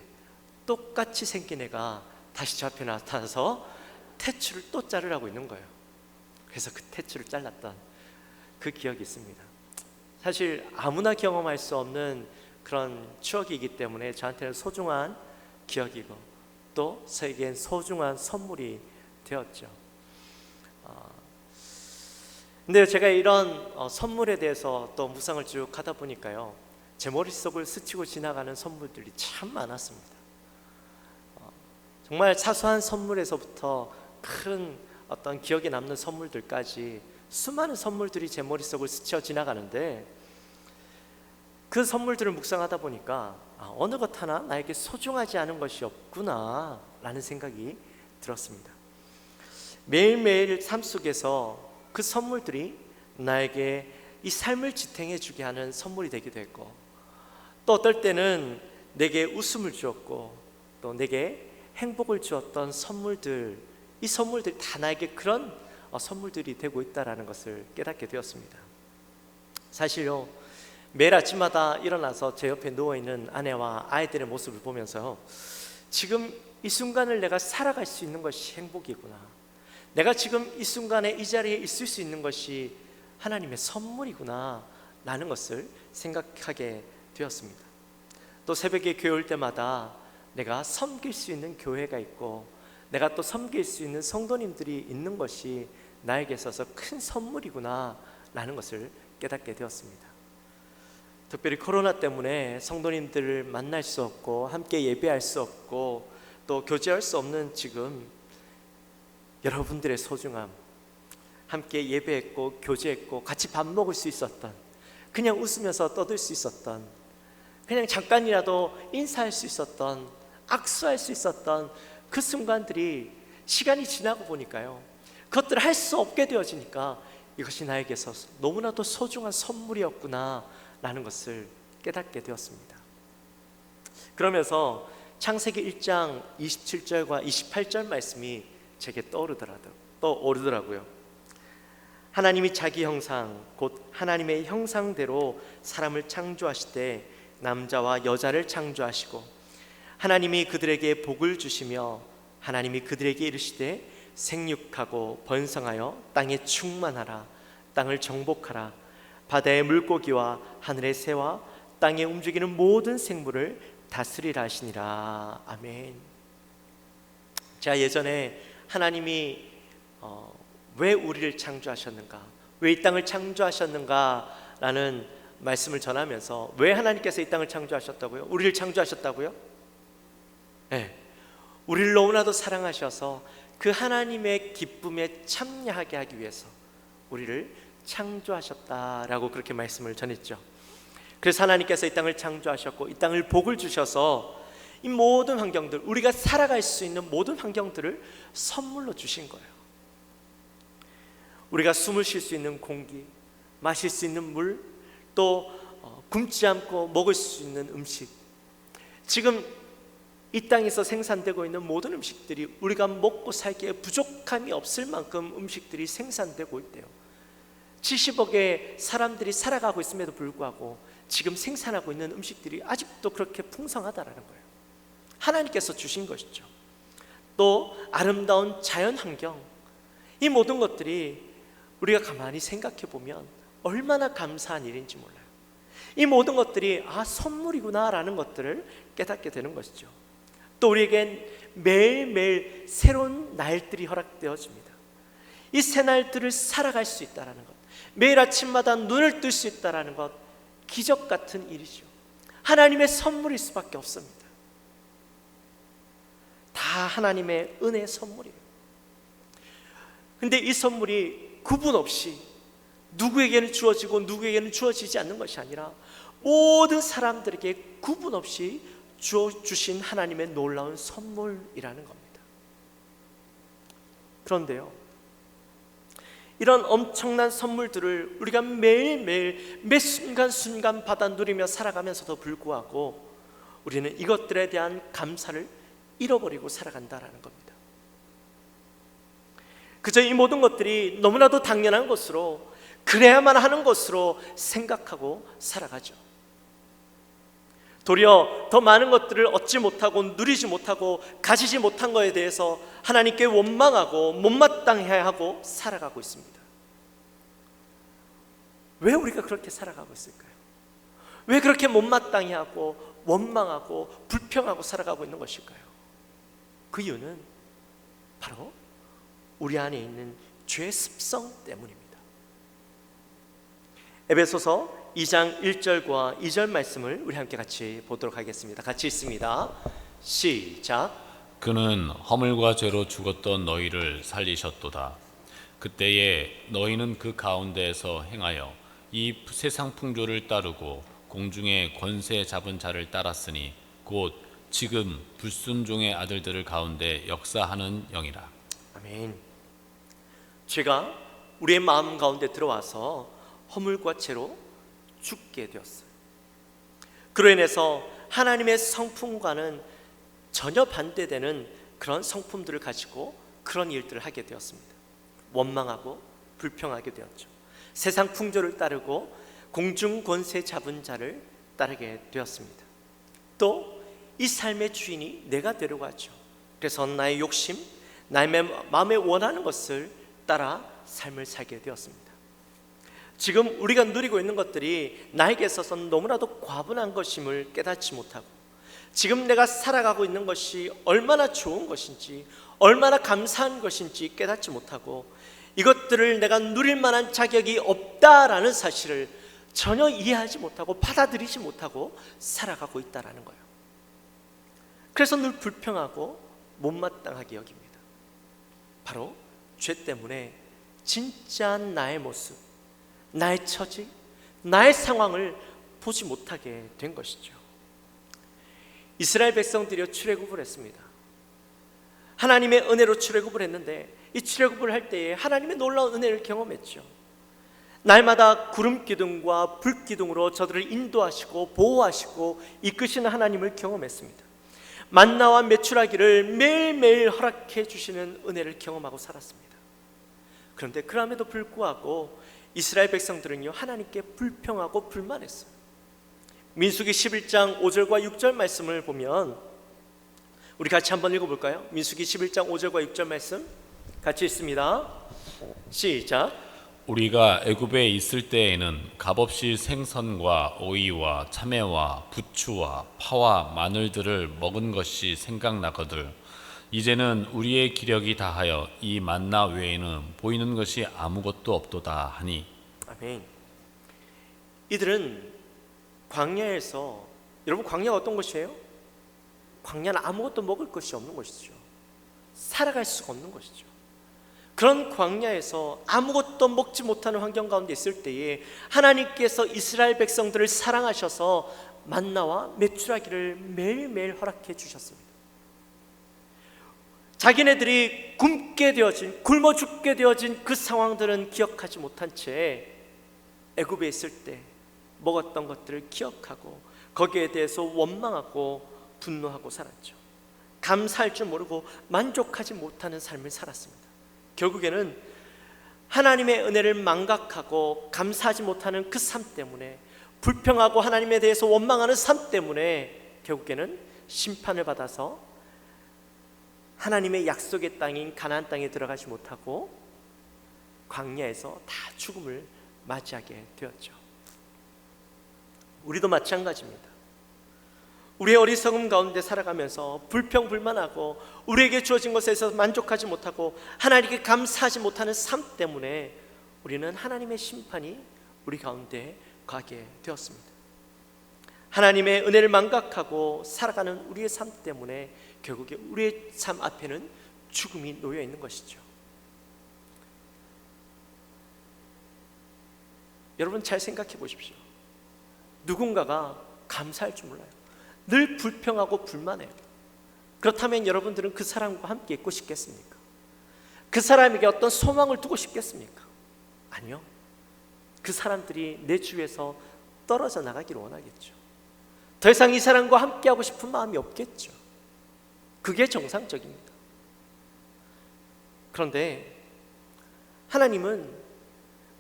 똑같이 생긴 애가 다시 저 앞에 나타나서 탯줄을 또 자르라고 있는 거예요. 그래서 그 탯줄을 잘랐던 그 기억이 있습니다. 사실 아무나 경험할 수 없는 그런 추억이기 때문에 저한테는 소중한 기억이고 또 저에겐 소중한 선물이 되었죠. 근데 제가 이런 선물에 대해서 또 묵상을 쭉 하다 보니까요, 제 머릿속을 스치고 지나가는 선물들이 참 많았습니다. 정말 사소한 선물에서부터 큰 어떤 기억에 남는 선물들까지 수많은 선물들이 제 머릿속을 스쳐 지나가는데 그 선물들을 묵상하다 보니까 어느 것 하나 나에게 소중하지 않은 것이 없구나 라는 생각이 들었습니다. 매일매일 삶 속에서 그 선물들이 나에게 이 삶을 지탱해 주게 하는 선물이 되기도 했고, 또 어떨 때는 내게 웃음을 주었고 또 내게 행복을 주었던 선물들이 이 선물들이 다 나에게 그런 선물들이 되고 있다라는 것을 깨닫게 되었습니다. 사실요, 매일 아침마다 일어나서 제 옆에 누워있는 아내와 아이들의 모습을 보면서요, 지금 이 순간을 내가 살아갈 수 있는 것이 행복이구나, 내가 지금 이 순간에 이 자리에 있을 수 있는 것이 하나님의 선물이구나 라는 것을 생각하게 되었습니다. 또 새벽에 교회 올 때마다 내가 섬길 수 있는 교회가 있고 내가 또 섬길 수 있는 성도님들이 있는 것이 나에게 있어서 큰 선물이구나 라는 것을 깨닫게 되었습니다. 특별히 코로나 때문에 성도님들을 만날 수 없고 함께 예배할 수 없고 또 교제할 수 없는 지금 여러분들의 소중함, 함께 예배했고 교제했고 같이 밥 먹을 수 있었던, 그냥 웃으면서 떠들 수 있었던, 그냥 잠깐이라도 인사할 수 있었던, 악수할 수 있었던 그 순간들이 시간이 지나고 보니까요, 그것들을 할 수 없게 되어지니까 이것이 나에게서 너무나도 소중한 선물이었구나 라는 것을 깨닫게 되었습니다. 그러면서 창세기 1장 27절과 28절 말씀이 제게 떠오르더라고요. 하나님이 자기 형상 곧 하나님의 형상대로 사람을 창조하시되 남자와 여자를 창조하시고 하나님이 그들에게 복을 주시며 하나님이 그들에게 이르시되 생육하고 번성하여 땅에 충만하라, 땅을 정복하라, 바다의 물고기와 하늘의 새와 땅에 움직이는 모든 생물을 다스리라 하시니라. 아멘. 제가 예전에 하나님이 왜 우리를 창조하셨는가, 왜 이 땅을 창조하셨는가 라는 말씀을 전하면서, 왜 하나님께서 이 땅을 창조하셨다고요? 우리를 창조하셨다고요? 네, 우리를 너무나도 사랑하셔서 그 하나님의 기쁨에 참여하게 하기 위해서 우리를 창조하셨다라고 그렇게 말씀을 전했죠. 그래서 하나님께서 이 땅을 창조하셨고 이 땅을 복을 주셔서 이 모든 환경들, 우리가 살아갈 수 있는 모든 환경들을 선물로 주신 거예요. 우리가 숨을 쉴 수 있는 공기, 마실 수 있는 물, 또 굶지 않고 먹을 수 있는 음식, 지금 이 땅에서 생산되고 있는 모든 음식들이 우리가 먹고 살기에 부족함이 없을 만큼 음식들이 생산되고 있대요. 70억의 사람들이 살아가고 있음에도 불구하고 지금 생산하고 있는 음식들이 아직도 그렇게 풍성하다라는 거예요. 하나님께서 주신 것이죠. 또 아름다운 자연 환경, 이 모든 것들이 우리가 가만히 생각해 보면 얼마나 감사한 일인지 몰라요. 이 모든 것들이 선물이구나 라는 것들을 깨닫게 되는 것이죠. 또 우리에겐 매일매일 새로운 날들이 허락되어집니다. 이 새 날들을 살아갈 수 있다는 것, 매일 아침마다 눈을 뜰 수 있다는 것, 기적 같은 일이죠. 하나님의 선물일 수밖에 없습니다. 다 하나님의 은혜의 선물이에요. 근데 이 선물이 구분 없이 누구에게는 주어지고 누구에게는 주어지지 않는 것이 아니라 모든 사람들에게 구분 없이 주신 하나님의 놀라운 선물이라는 겁니다. 그런데요, 이런 엄청난 선물들을 우리가 매일매일 매 순간순간 받아 누리며 살아가면서도 불구하고 우리는 이것들에 대한 감사를 잃어버리고 살아간다라는 겁니다. 그저 이 모든 것들이 너무나도 당연한 것으로, 그래야만 하는 것으로 생각하고 살아가죠. 도리어 더 많은 것들을 얻지 못하고 누리지 못하고 가지지 못한 것에 대해서 하나님께 원망하고 못마땅해야 하고 살아가고 있습니다. 왜 우리가 그렇게 살아가고 있을까요? 왜 그렇게 못마땅해하고 원망하고 불평하고 살아가고 있는 것일까요? 그 이유는 바로 우리 안에 있는 죄의 습성 때문입니다. 에베소서 2장 1절과 2절 말씀을 우리 함께 같이 보도록 하겠습니다. 같이 읽습니다. 시작. 그는 허물과 죄로 죽었던 너희를 살리셨도다. 그때에 너희는 그 가운데에서 행하여 이 세상 풍조를 따르고 공중의 권세 잡은 자를 따랐으니 곧 지금 불순종의 아들들을 가운데 역사하는 영이라. 아멘. 죄가 우리의 마음 가운데 들어와서 허물과 죄로 죽게 되었어요. 그로 인해서 하나님의 성품과는 전혀 반대되는 그런 성품들을 가지고 그런 일들을 하게 되었습니다. 원망하고 불평하게 되었죠. 세상 풍조를 따르고 공중 권세 잡은 자를 따르게 되었습니다. 또 이 삶의 주인이 내가 되려고 하죠. 그래서 나의 욕심, 나의 마음에 원하는 것을 따라 삶을 살게 되었습니다. 지금 우리가 누리고 있는 것들이 나에게 있어서는 너무나도 과분한 것임을 깨닫지 못하고, 지금 내가 살아가고 있는 것이 얼마나 좋은 것인지, 얼마나 감사한 것인지 깨닫지 못하고, 이것들을 내가 누릴 만한 자격이 없다라는 사실을 전혀 이해하지 못하고 받아들이지 못하고 살아가고 있다라는 거예요. 그래서 늘 불평하고 못마땅하게 여깁니다. 바로 죄 때문에 진짜 나의 모습, 나의 처지, 나의 상황을 보지 못하게 된 것이죠. 이스라엘 백성들이 출애굽을 했습니다. 하나님의 은혜로 출애굽을 했는데, 이 출애굽을 할 때에 하나님의 놀라운 은혜를 경험했죠. 날마다 구름 기둥과 불 기둥으로 저들을 인도하시고 보호하시고 이끄시는 하나님을 경험했습니다. 만나와 메추라기를 매일매일 허락해 주시는 은혜를 경험하고 살았습니다. 그런데 그럼에도 불구하고 이스라엘 백성들은요, 하나님께 불평하고 불만했어요. 민수기 11장 5절과 6절 말씀을 보면 우리 같이 한번 읽어볼까요? 민수기 11장 5절과 6절 말씀 같이 읽습니다. 시작. 우리가 애굽에 있을 때에는 값없이 생선과 오이와 참외와 부추와 파와 마늘들을 먹은 것이 생각나거들 이제는 우리의 기력이 다하여 이 만나 외에는 보이는 것이 아무것도 없도다 하니. 아멘. 이들은 광야에서, 여러분 광야가 어떤 것이에요? 광야는 아무것도 먹을 것이 없는 것이죠. 살아갈 수가 없는 것이죠. 그런 광야에서 아무것도 먹지 못하는 환경 가운데 있을 때에 하나님께서 이스라엘 백성들을 사랑하셔서 만나와 메추라기를 매일매일 허락해 주셨습니다. 자기네들이 굶어 죽게 되어진 그 상황들은 기억하지 못한 채 애굽에 있을 때 먹었던 것들을 기억하고 거기에 대해서 원망하고 분노하고 살았죠. 감사할 줄 모르고 만족하지 못하는 삶을 살았습니다. 결국에는 하나님의 은혜를 망각하고 감사하지 못하는 그 삶 때문에, 불평하고 하나님에 대해서 원망하는 삶 때문에 결국에는 심판을 받아서 하나님의 약속의 땅인 가나안 땅에 들어가지 못하고 광야에서 다 죽음을 맞이하게 되었죠. 우리도 마찬가지입니다. 우리의 어리석음 가운데 살아가면서 불평불만하고 우리에게 주어진 것에서 만족하지 못하고 하나님께 감사하지 못하는 삶 때문에 우리는 하나님의 심판이 우리 가운데 가게 되었습니다. 하나님의 은혜를 망각하고 살아가는 우리의 삶 때문에 결국에 우리의 삶 앞에는 죽음이 놓여 있는 것이죠. 여러분 잘 생각해 보십시오. 누군가가 감사할 줄 몰라요. 늘 불평하고 불만해요. 그렇다면 여러분들은 그 사람과 함께 있고 싶겠습니까? 그 사람에게 어떤 소망을 두고 싶겠습니까? 아니요. 그 사람들이 내 주위에서 떨어져 나가기를 원하겠죠. 더 이상 이 사람과 함께하고 싶은 마음이 없겠죠. 그게 정상적입니다. 그런데 하나님은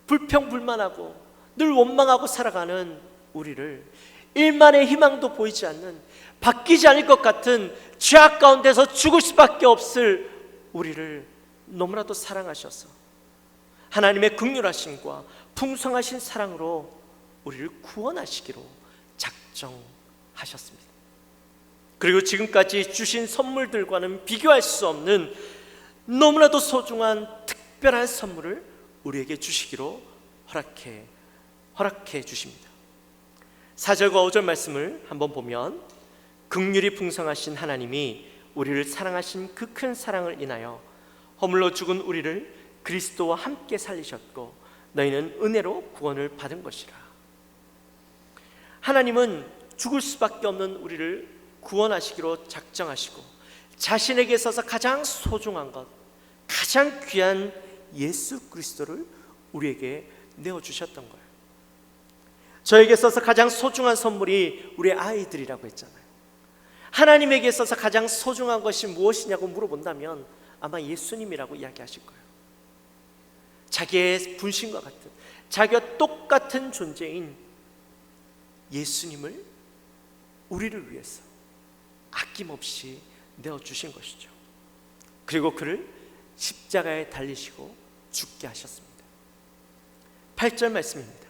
불평불만하고 늘 원망하고 살아가는 우리를 일만의 희망도 보이지 않는, 바뀌지 않을 것 같은 죄악 가운데서 죽을 수밖에 없을 우리를 너무나도 사랑하셔서 하나님의 긍휼하심과 풍성하신 사랑으로 우리를 구원하시기로 작정하셨습니다. 그리고 지금까지 주신 선물들과는 비교할 수 없는 너무나도 소중한 특별한 선물을 우리에게 주시기로 허락해 주십니다. 4절과 5절 말씀을 한번 보면, 긍휼이 풍성하신 하나님이 우리를 사랑하신 그 큰 사랑을 인하여 허물로 죽은 우리를 그리스도와 함께 살리셨고 너희는 은혜로 구원을 받은 것이라. 하나님은 죽을 수밖에 없는 우리를 구원하시기로 작정하시고 자신에게 있어서 가장 소중한 것, 가장 귀한 예수 그리스도를 우리에게 내어주셨던 거예요. 저에게 있어서 가장 소중한 선물이 우리 아이들이라고 했잖아요. 하나님에게 있어서 가장 소중한 것이 무엇이냐고 물어본다면 아마 예수님이라고 이야기하실 거예요. 자기의 분신과 같은, 자기와 똑같은 존재인 예수님을 우리를 위해서 아낌없이 내어주신 것이죠. 그리고 그를 십자가에 달리시고 죽게 하셨습니다. 8절 말씀입니다.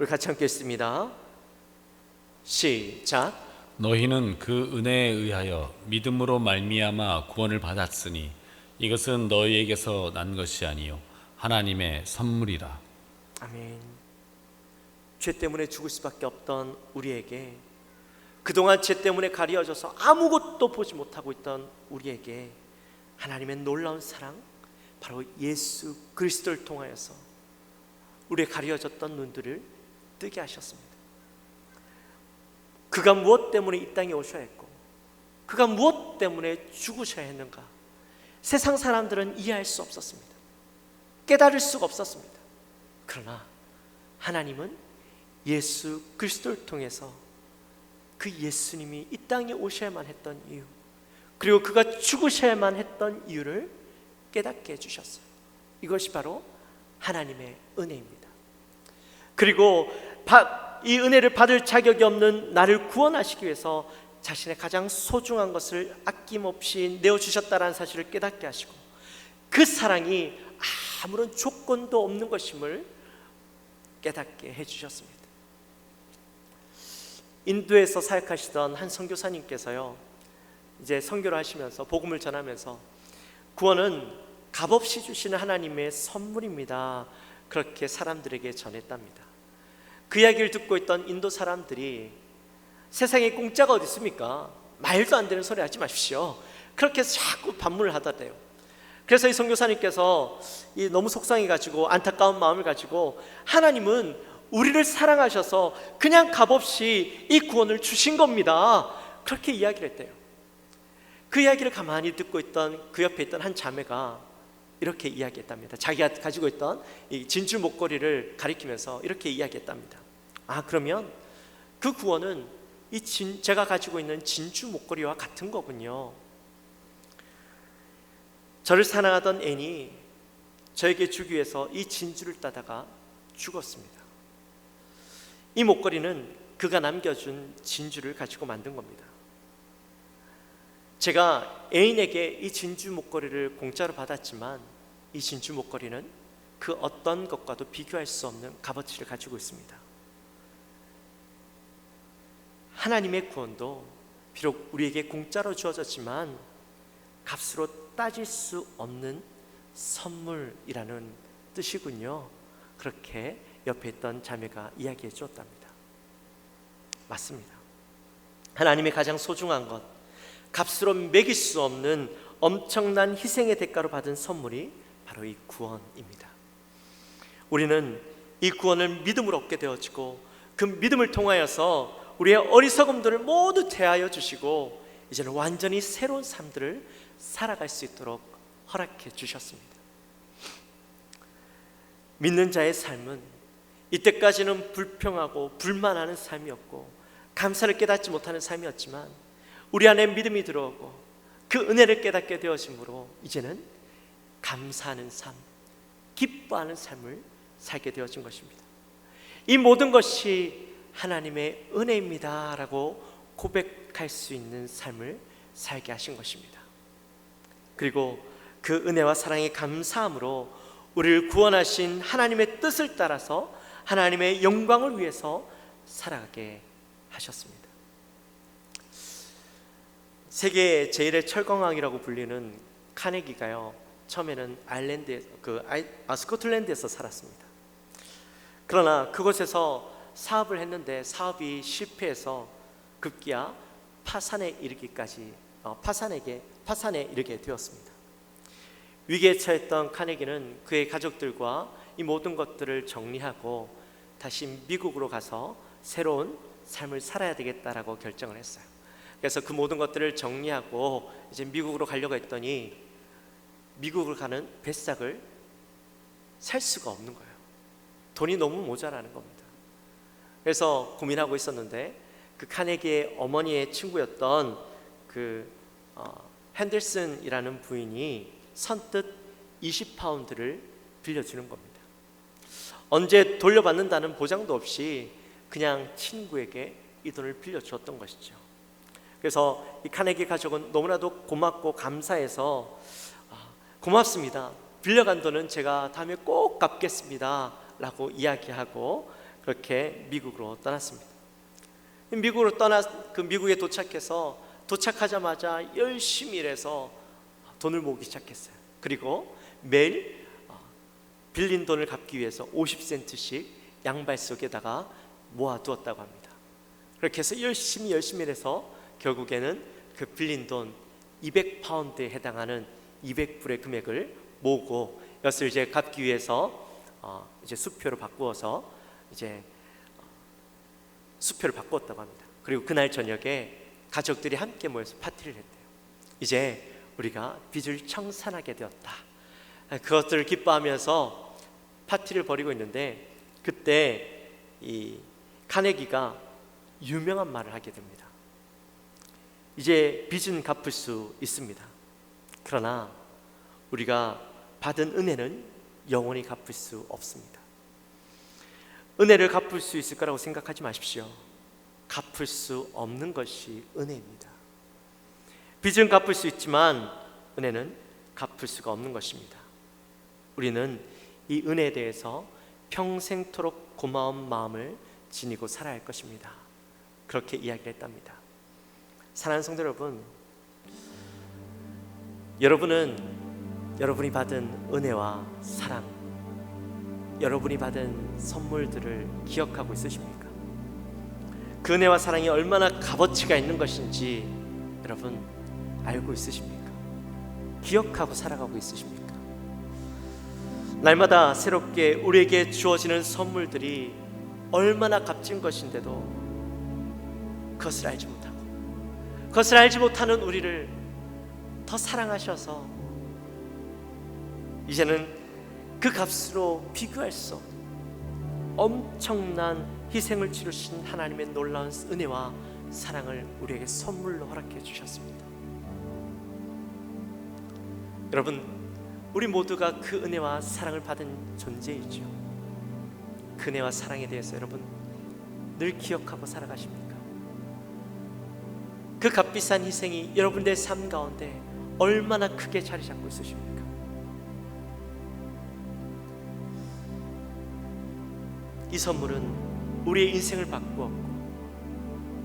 우리 같이 함께 읽습니다. 시작. 너희는 그 은혜에 의하여 믿음으로 말미암아 구원을 받았으니 이것은 너희에게서 난 것이 아니요 하나님의 선물이라. 아멘. 죄 때문에 죽을 수밖에 없던 우리에게, 그동안 죄 때문에 가려져서 아무것도 보지 못하고 있던 우리에게 하나님의 놀라운 사랑, 바로 예수 그리스도를 통하여서 우리의 가려졌던 눈들을 뜨게 하셨습니다. 그가 무엇 때문에 이 땅에 오셔야 했고, 그가 무엇 때문에 죽으셔야 했는가, 세상 사람들은 이해할 수 없었습니다. 깨달을 수가 없었습니다. 그러나 하나님은 예수 그리스도를 통해서 그 예수님이 이 땅에 오셔야만 했던 이유, 그리고 그가 죽으셔야만 했던 이유를 깨닫게 해주셨어요. 이것이 바로 하나님의 은혜입니다. 그리고 이 은혜를 받을 자격이 없는 나를 구원하시기 위해서 자신의 가장 소중한 것을 아낌없이 내어주셨다는 사실을 깨닫게 하시고, 그 사랑이 아무런 조건도 없는 것임을 깨닫게 해주셨습니다. 인도에서 사역하시던 한 선교사님께서요, 이제 선교를 하시면서 복음을 전하면서 구원은 값없이 주시는 하나님의 선물입니다, 그렇게 사람들에게 전했답니다. 그 이야기를 듣고 있던 인도 사람들이 세상에 공짜가 어디 있습니까? 말도 안 되는 소리 하지 마십시오, 그렇게 해서 자꾸 반문을 하더래요. 그래서 이 선교사님께서 너무 속상해가지고 안타까운 마음을 가지고 하나님은 우리를 사랑하셔서 그냥 값없이 이 구원을 주신 겁니다, 그렇게 이야기를 했대요. 그 이야기를 가만히 듣고 있던 그 옆에 있던 한 자매가 이렇게 이야기했답니다. 자기가 가지고 있던 이 진주 목걸이를 가리키면서 이렇게 이야기했답니다. 그러면 그 구원은 제가 가지고 있는 진주 목걸이와 같은 거군요. 저를 사랑하던 애인이 저에게 주기 위해서 이 진주를 따다가 죽었습니다. 이 목걸이는 그가 남겨준 진주를 가지고 만든 겁니다. 제가 애인에게 이 진주 목걸이를 공짜로 받았지만 이 진주 목걸이는 그 어떤 것과도 비교할 수 없는 값어치를 가지고 있습니다. 하나님의 구원도 비록 우리에게 공짜로 주어졌지만 값으로 따질 수 없는 선물이라는 뜻이군요, 그렇게 옆에 있던 자매가 이야기해 주었답니다. 맞습니다. 하나님의 가장 소중한 것, 값으로 매길 수 없는 엄청난 희생의 대가로 받은 선물이 바로 이 구원입니다. 우리는 이 구원을 믿음으로 얻게 되어지고, 그 믿음을 통하여서 우리의 어리석음들을 모두 대하여 주시고 이제는 완전히 새로운 삶들을 살아갈 수 있도록 허락해 주셨습니다. 믿는 자의 삶은 이때까지는 불평하고 불만하는 삶이었고 감사를 깨닫지 못하는 삶이었지만, 우리 안에 믿음이 들어오고 그 은혜를 깨닫게 되어짐으로 이제는 감사하는 삶, 기뻐하는 삶을 살게 되어진 것입니다. 이 모든 것이 하나님의 은혜입니다 라고 고백할 수 있는 삶을 살게 하신 것입니다. 그리고 그 은혜와 사랑에 감사함으로 우리를 구원하신 하나님의 뜻을 따라서 하나님의 영광을 위해서 살아가게 하셨습니다. 세계 제1의 철강왕이라고 불리는 카네기가요, 처음에는 스코틀랜드에서 살았습니다. 그러나 그곳에서 사업을 했는데 사업이 실패해서 급기야 파산에 이르게 되었습니다. 위기에 처했던 카네기는 그의 가족들과 이 모든 것들을 정리하고 다시 미국으로 가서 새로운 삶을 살아야 되겠다라고 결정을 했어요. 그래서 그 모든 것들을 정리하고 이제 미국으로 가려고 했더니 미국을 가는 배삭을 살 수가 없는 거예요. 돈이 너무 모자라는 겁니다. 그래서 고민하고 있었는데 그 카네기의 어머니의 친구였던 그 핸들슨이라는 부인이 선뜻 20파운드를 빌려주는 겁니다. 언제 돌려받는다는 보장도 없이 그냥 친구에게 이 돈을 빌려주었던 것이죠. 그래서 이 카네기 가족은 너무나도 고맙고 감사해서 고맙습니다. 빌려간 돈은 제가 다음에 꼭 갚겠습니다 라고 이야기하고 그렇게 미국으로 떠났습니다. 미국에 도착해서 도착하자마자 열심히 일해서 돈을 모으기 시작했어요. 그리고 매일 빌린 돈을 갚기 위해서 50센트씩 양발 속에다가 모아두었다고 합니다. 그렇게 해서 열심히 일해서 결국에는 그 빌린 돈 200파운드에 해당하는 200불의 금액을 모으고 이것을 이제 갚기 위해서 이제 수표로 바꾸어서 이제 수표를 바꾸었다고 합니다. 그리고 그날 저녁에 가족들이 함께 모여서 파티를 했대요. 이제 우리가 빚을 청산하게 되었다. 그것들을 기뻐하면서 파티를 벌이고 있는데 그때 이 카네기가 유명한 말을 하게 됩니다. 이제 빚은 갚을 수 있습니다. 그러나 우리가 받은 은혜는 영원히 갚을 수 없습니다. 은혜를 갚을 수 있을 거라고 생각하지 마십시오. 갚을 수 없는 것이 은혜입니다. 빚은 갚을 수 있지만 은혜는 갚을 수가 없는 것입니다. 우리는 이 은혜에 대해서 평생토록 고마운 마음을 지니고 살아야 할 것입니다. 그렇게 이야기를 했답니다. 사랑하는 성도 여러분, 여러분은 여러분이 받은 은혜와 사랑, 여러분이 받은 선물들을 기억하고 있으십니까? 그 은혜와 사랑이 얼마나 값어치가 있는 것인지 여러분 알고 있으십니까? 기억하고 살아가고 있으십니까? 날마다 새롭게 우리에게 주어지는 선물들이 얼마나 값진 것인데도 그것을 알지 못하고 그것을 알지 못하는 우리를 더 사랑하셔서 이제는 그 값으로 비교할 수 없는 엄청난 희생을 치르신 하나님의 놀라운 은혜와 사랑을 우리에게 선물로 허락해 주셨습니다. 여러분, 우리 모두가 그 은혜와 사랑을 받은 존재이죠. 그 은혜와 사랑에 대해서 여러분 늘 기억하고 살아가십니까? 그 값비싼 희생이 여러분들의 삶 가운데 얼마나 크게 자리 잡고 있으십니까? 이 선물은 우리의 인생을 바꾸었고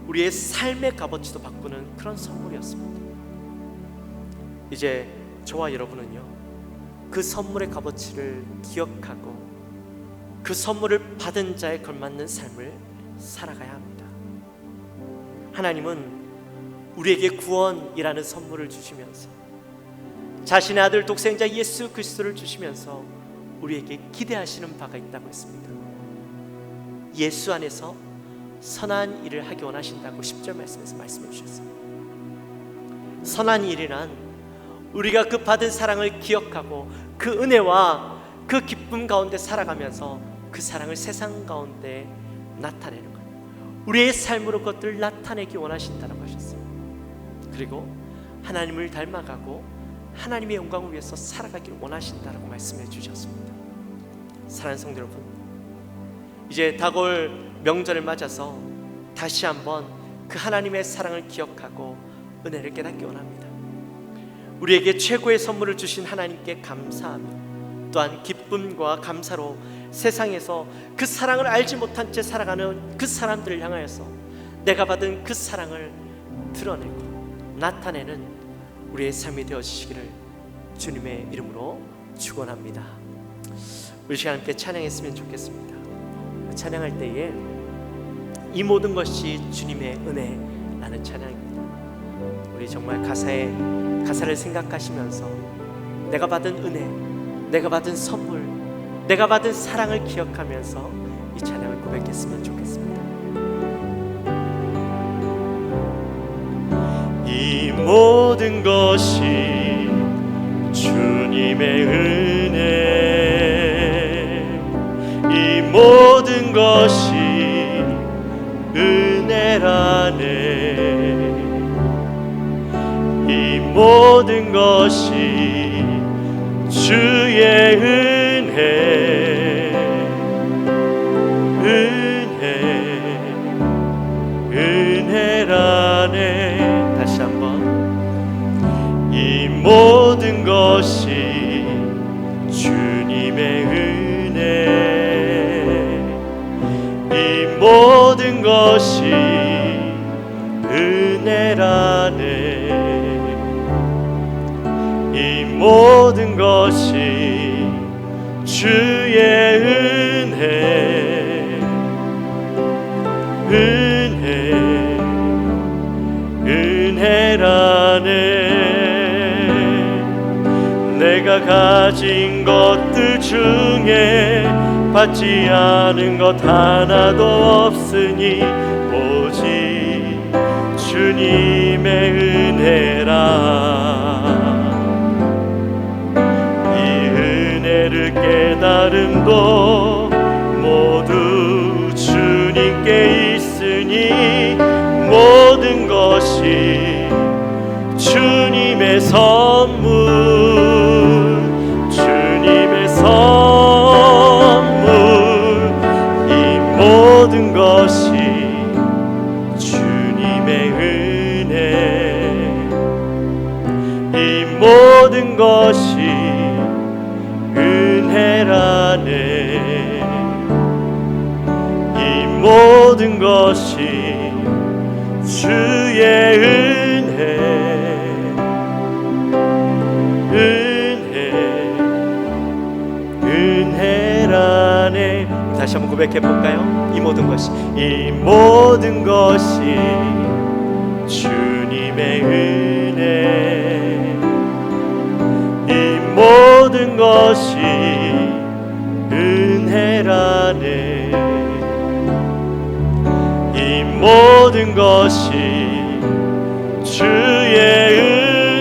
우리의 삶의 값어치도 바꾸는 그런 선물이었습니다. 이제 저와 여러분은요, 그 선물의 값어치를 기억하고 그 선물을 받은 자에 걸맞는 삶을 살아가야 합니다. 하나님은 우리에게 구원이라는 선물을 주시면서 자신의 아들 독생자 예수 그리스도를 주시면서 우리에게 기대하시는 바가 있다고 했습니다. 예수 안에서 선한 일을 하기 원하신다고 10절 말씀에서 말씀해 주셨습니다. 선한 일이란 우리가 그 받은 사랑을 기억하고 그 은혜와 그 기쁨 가운데 살아가면서 그 사랑을 세상 가운데 나타내는 것, 우리의 삶으로 그것들을 나타내기 원하신다고 하셨어요. 그리고 하나님을 닮아가고 하나님의 영광을 위해서 살아가기를 원하신다고 말씀해 주셨습니다. 사랑하는 성도 여러분, 이제 다가올 명절을 맞아서 다시 한번 그 하나님의 사랑을 기억하고 은혜를 깨닫기 원합니다. 우리에게 최고의 선물을 주신 하나님께 감사하며 또한 기쁨과 감사로 세상에서 그 사랑을 알지 못한 채 살아가는 그 사람들을 향하여서 내가 받은 그 사랑을 드러내고 나타내는 우리의 삶이 되어지시기를 주님의 이름으로 축원합니다. 우리 시간 함께 찬양했으면 좋겠습니다. 찬양할 때에 이 모든 것이 주님의 은혜라는 찬양입니다. 우리 정말 가사를 생각하시면서 내가 받은 은혜, 내가 받은 선물, 내가 받은 사랑을 기억하면서 이 찬양을 고백했으면 좋겠습니다. 이 모든 것이 주님의 은혜, 이 모든 것이 은혜라네. 이 모든 것이 주의 은혜라네. 다시 한번. 이 모든 것이 주님의 은혜, 이 모든 것이 은혜라네. 이 모든 것이 주의 은혜라네. 내가 가진 것들 중에 받지 않은 것 하나도 없으니 오직 주님의 은혜라. 이 은혜를 깨달음도 모두 주님께 있으니 모든 것이 주님의 선물, 주님의 선물. 이 모든 것이 주님의 은혜, 이 모든 것이 은혜라네. 이 모든 것이 주의 은혜라네. 다시 한번 고백해 볼까요? 이 모든 것이, 이 모든 것이 주님의 은혜, 이 모든 것이 은혜라네. 이 모든 것이 주의 은혜라네.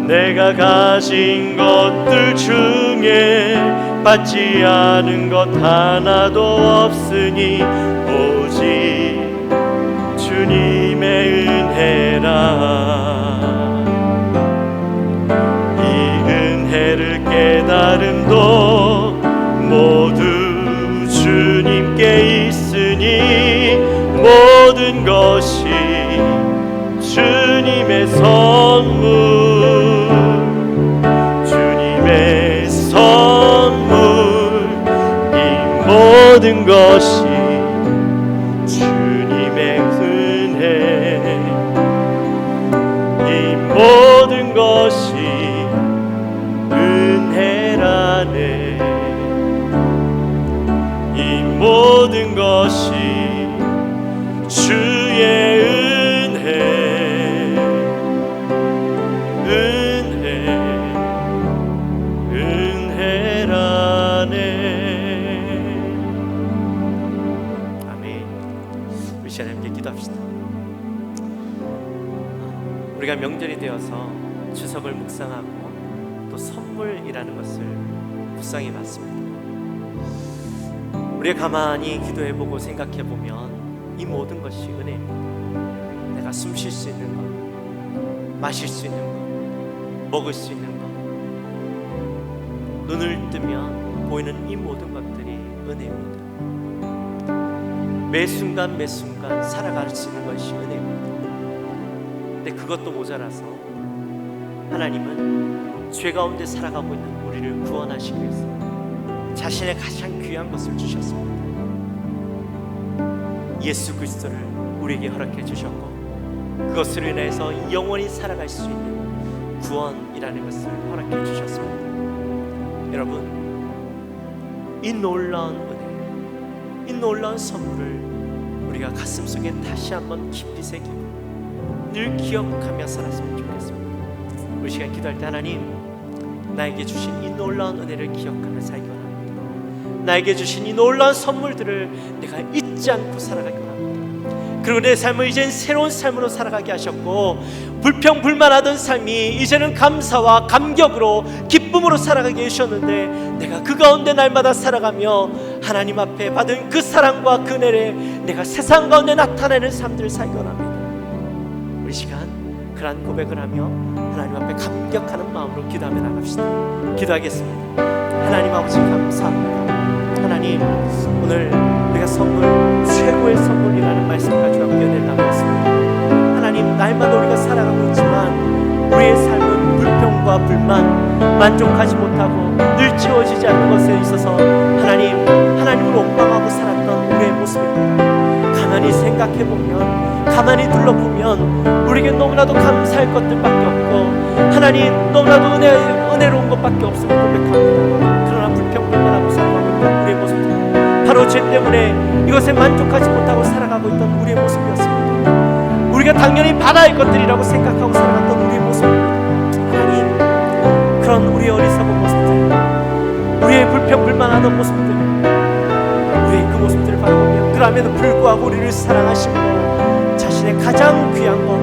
내가 가진 것들 중에 받지 않은 것 하나도 없으니 오직 주님의 은혜라. 이 은혜를 깨달음도 모두 주님께 있으니 모든 것이 주님의 선물, 주님의 선물. 이 모든 것이 주님의 은혜, 이 모든 것이 은혜라네. 이 모든 것이 주의 은혜라네. 아멘. 우리 시간에 함께 기도합시다. 우리가 명절이 되어서 추석을 묵상하고 또 선물이라는 것을 묵상해 봤습니다. 우리가 가만히 기도해보고 생각해보면 이 모든 것이 은혜입니다. 내가 숨 쉴 수 있는 것, 마실 수 있는 것, 먹을 수 있는 것, 눈을 뜨면 보이는 이 모든 것들이 은혜입니다. 매 순간 매 순간 살아갈 수 있는 것이 은혜입니다. 근데 그것도 모자라서 하나님은 죄 가운데 살아가고 있는 우리를 구원하시기 위해서 자신의 가장 귀한 것을 주셨습니다. 예수 그리스도를 우리에게 허락해 주셨고 그것으로 인해서 영원히 살아갈 수 있는 구원이라는 것을 허락해 주셨습니다. 여러분, 이 놀라운 은혜, 이 놀라운 선물을 우리가 가슴속에 다시 한번 깊이 새기고 늘 기억하며 살았으면 좋겠습니다. 우리 시간 기도할 때 하나님, 나에게 주신 이 놀라운 은혜를 기억하며 살기 원합니다. 나에게 주신 이 놀라운 선물들을 내가 잊지 않고 살아가기 원합니다. 그리고 내 삶을 이젠 새로운 삶으로 살아가게 하셨고 불평불만하던 삶이 이제는 감사와 감격으로 기쁨으로 살아가게 해주셨는데 내가 그 가운데 날마다 살아가며 하나님 앞에 받은 그 사랑과 그 은혜를 내가 세상 가운데 나타내는 삶들을 살기 원합니다. 우리 시간 그러한 고백을 하며 하나님 앞에 감격하는 마음으로 기도하며 나갑시다. 기도하겠습니다. 하나님 아버지 감사합니다. 하나님, 오늘 우리가 선물, 최고의 선물이라는 말씀 가지고 함께 은혜를 나누었습니다. 하나님, 날마다 우리가 살아가고 있지만 우리의 삶은 불평과 불만, 만족하지 못하고 늘 채워지지 않는 것에 있어서 하나님을 원망하고 살았던 우리의 모습입니다. 가만히 생각해보면, 가만히 둘러보면 우리에게 너무나도 감사할 것들밖에 없고 하나님, 너무나도 은혜로운 것밖에 없음을 고백합니다. 그러나 불평불만하고 살아가고 있던 우리의 모습들, 바로 죄 때문에 이것에 만족하지 못하고 살아가고 있던 우리의 모습이었습니다. 우리가 당연히 받아야 할 것들이라고 생각하고 살아갔던 우리의 모습입니다. 하나님, 그런 우리의 어리석은 모습들, 우리의 불평불만하던 모습들, 우리의 그 모습들을 바라보며 그럼에도 불구하고 우리를 사랑하시고 자신의 가장 귀한 것,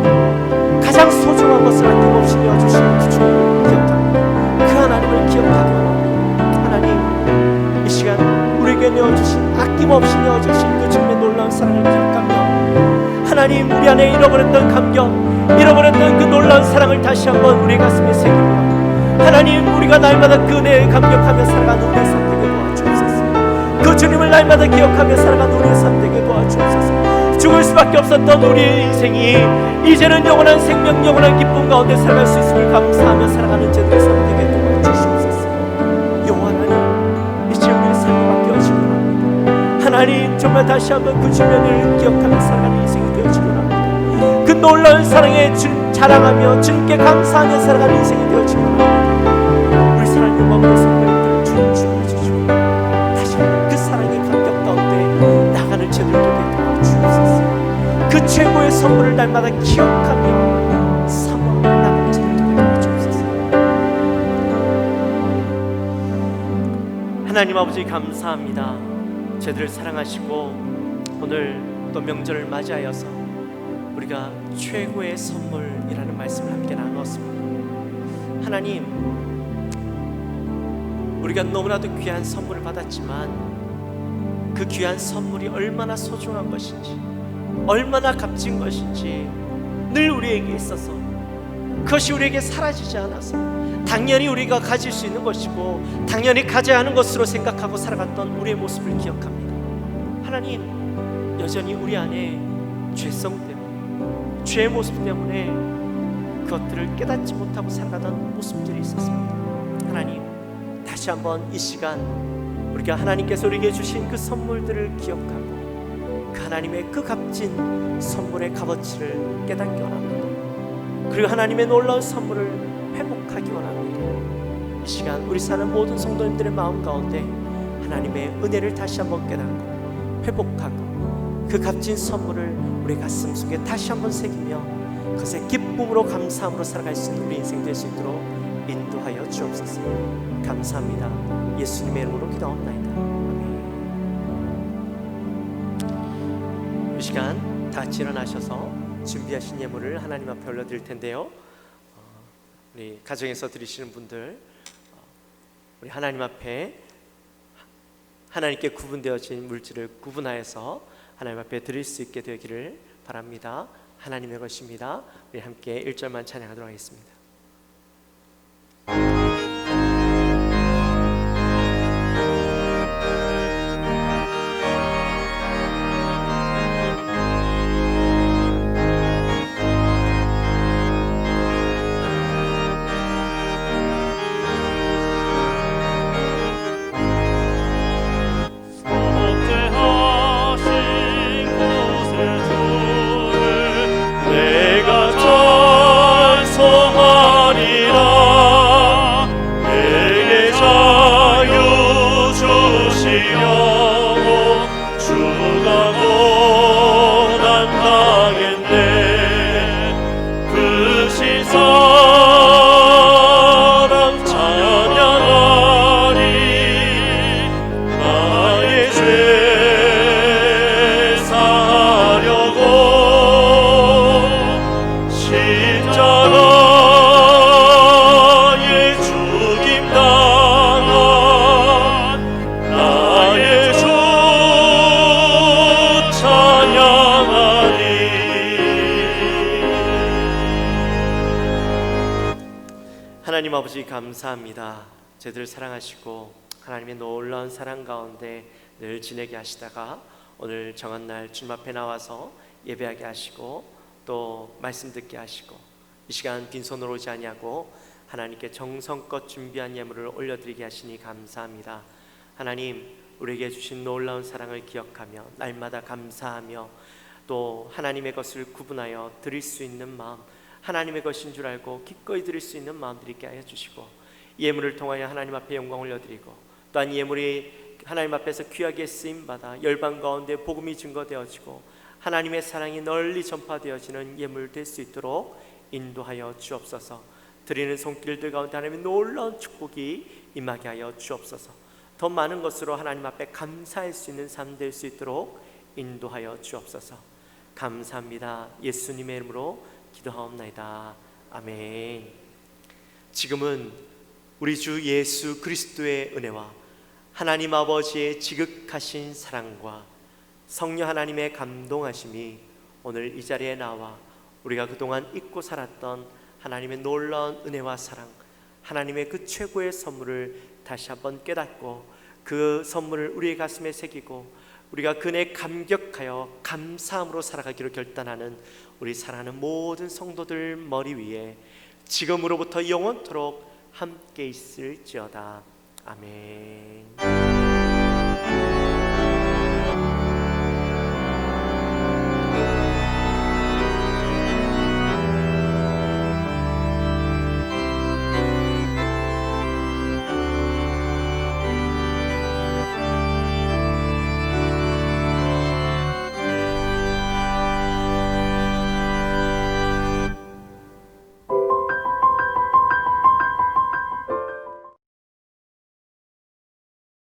가장 소중한 것을 아낌없이 내어주신 그 주님을 기억합니다. 그 하나님을 기억하기 원합니다. 하나님, 이 시간 우리에게 내어주신, 아낌없이 내어주신 그 주님의 놀라운 사랑을 기억하며 하나님, 우리 안에 잃어버렸던 감격, 잃어버렸던 그 놀라운 사랑을 다시 한번 우리 가슴에 새기며 하나님, 우리가 날마다 그 은혜에 감격하며 살아가는 우리의 선택에 도와주옵소서. 그 주님을 날마다 기억하며 살아가는 우리의 선택에 도와주옵소서. 죽을 수밖에 없었던 우리의 인생이 이제는 영원한 생명, 영원한 기쁨 가운데 살아갈 수 있음을 감사하며 살아가는 저들의 선택에 도와주시옵소서. 여호와 하나님, 이제 우리의 삶이 바뀌어지기 원합니다. 하나님, 정말 다시 한번 그 주님을 기억하며 살아가는 인생이 되어지기 원합니다. 그 놀라운 사랑에 자랑하며 주님께 감사하며 살아가는 인생이 되어지기 원합니다. 우리 사랑의 마음으로 선물을 주님 주셔주시고 다시 한번 그 사랑의 감격 가운데 나가는 저들 되게 도와주옵소서. 그 최고의 선물을 날마다 기억하며 사모하며 나가는 저들 되게 도와주옵소서. 하나님 아버지 감사합니다. 저들을 사랑하시고 오늘 또 명절을 맞이하여서 우리가 최고의 선물이라는 말씀을 함께 나누었습니다. 하나님, 우리가 너무나도 귀한 선물을 받았지만 그 귀한 선물이 얼마나 소중한 것인지, 얼마나 값진 것인지 늘 우리에게 있어서 그것이 우리에게 사라지지 않아서 당연히 우리가 가질 수 있는 것이고 당연히 가져야 하는 것으로 생각하고 살아갔던 우리의 모습을 기억합니다. 하나님, 여전히 우리 안에 죄성 때문에, 죄의 모습 때문에 그것들을 깨닫지 못하고 살아가던 모습들이 있었습니다. 하나님, 다시 한번 이 시간 우리가 하나님께서 우리에게 주신 그 선물들을 기억하고 그 하나님의 그 값진 선물의 값어치를 깨닫기 원합니다. 그리고 하나님의 놀라운 선물을 회복하기 원합니다. 이 시간 우리 사는 모든 성도님들의 마음 가운데 하나님의 은혜를 다시 한번 깨닫고 회복하고 그 값진 선물을 우리 가슴 속에 다시 한번 새기며 그것의 기쁨으로 감사함으로 살아갈 수 있는 우리 인생 될 수 있도록 인도하여 주옵소서. 감사합니다. 예수님의 이름으로 기도합니다. 아멘. 이 시간 다 같이 일어나셔서 준비하신 예물을 하나님 앞에 올려드릴 텐데요, 우리 가정에서 드리시는 분들, 우리 하나님 앞에 하나님께 구분되어진 물질을 구분하여서 하나님 앞에 드릴 수 있게 되기를 바랍니다. 하나님의 것입니다. 우리 함께 1절만 찬양하도록 하겠습니다. 내가 전소한 하나님 아버지 감사합니다. 저희들 사랑하시고 하나님의 놀라운 사랑 가운데 늘 지내게 하시다가 오늘 정한 날 주님 앞에 나와서 예배하게 하시고 또 말씀 듣게 하시고 이 시간 빈손으로 오지 아니하고 하나님께 정성껏 준비한 예물을 올려드리게 하시니 감사합니다. 하나님, 우리에게 주신 놀라운 사랑을 기억하며 날마다 감사하며 또 하나님의 것을 구분하여 드릴 수 있는 마음, 하나님의 것인 줄 알고 기꺼이 드릴 수 있는 마음들이 있게 하여 주시고 예물을 통하여 하나님 앞에 영광 올려드리고 또한 예물이 하나님 앞에서 귀하게 쓰임받아 열방 가운데 복음이 증거되어지고 하나님의 사랑이 널리 전파되어지는 예물 될 수 있도록 인도하여 주옵소서. 드리는 손길들 가운데 하나님의 놀라운 축복이 임하게 하여 주옵소서. 더 많은 것으로 하나님 앞에 감사할 수 있는 삶 될 수 있도록 인도하여 주옵소서. 감사합니다. 예수님의 이름으로 기도하옵나이다. 아멘. 지금은 우리 주 예수 그리스도의 은혜와 하나님 아버지의 지극하신 사랑과 성령 하나님의 감동하심이 오늘 이 자리에 나와 우리가 그동안 잊고 살았던 하나님의 놀라운 은혜와 사랑, 하나님의 그 최고의 선물을 다시 한번 깨닫고 그 선물을 우리의 가슴에 새기고 우리가 그 은혜에 감격하여 감사함으로 살아가기로 결단하는 우리 사랑하는 모든 성도들 머리 위에 지금으로부터 영원토록 함께 있을지어다. 아멘.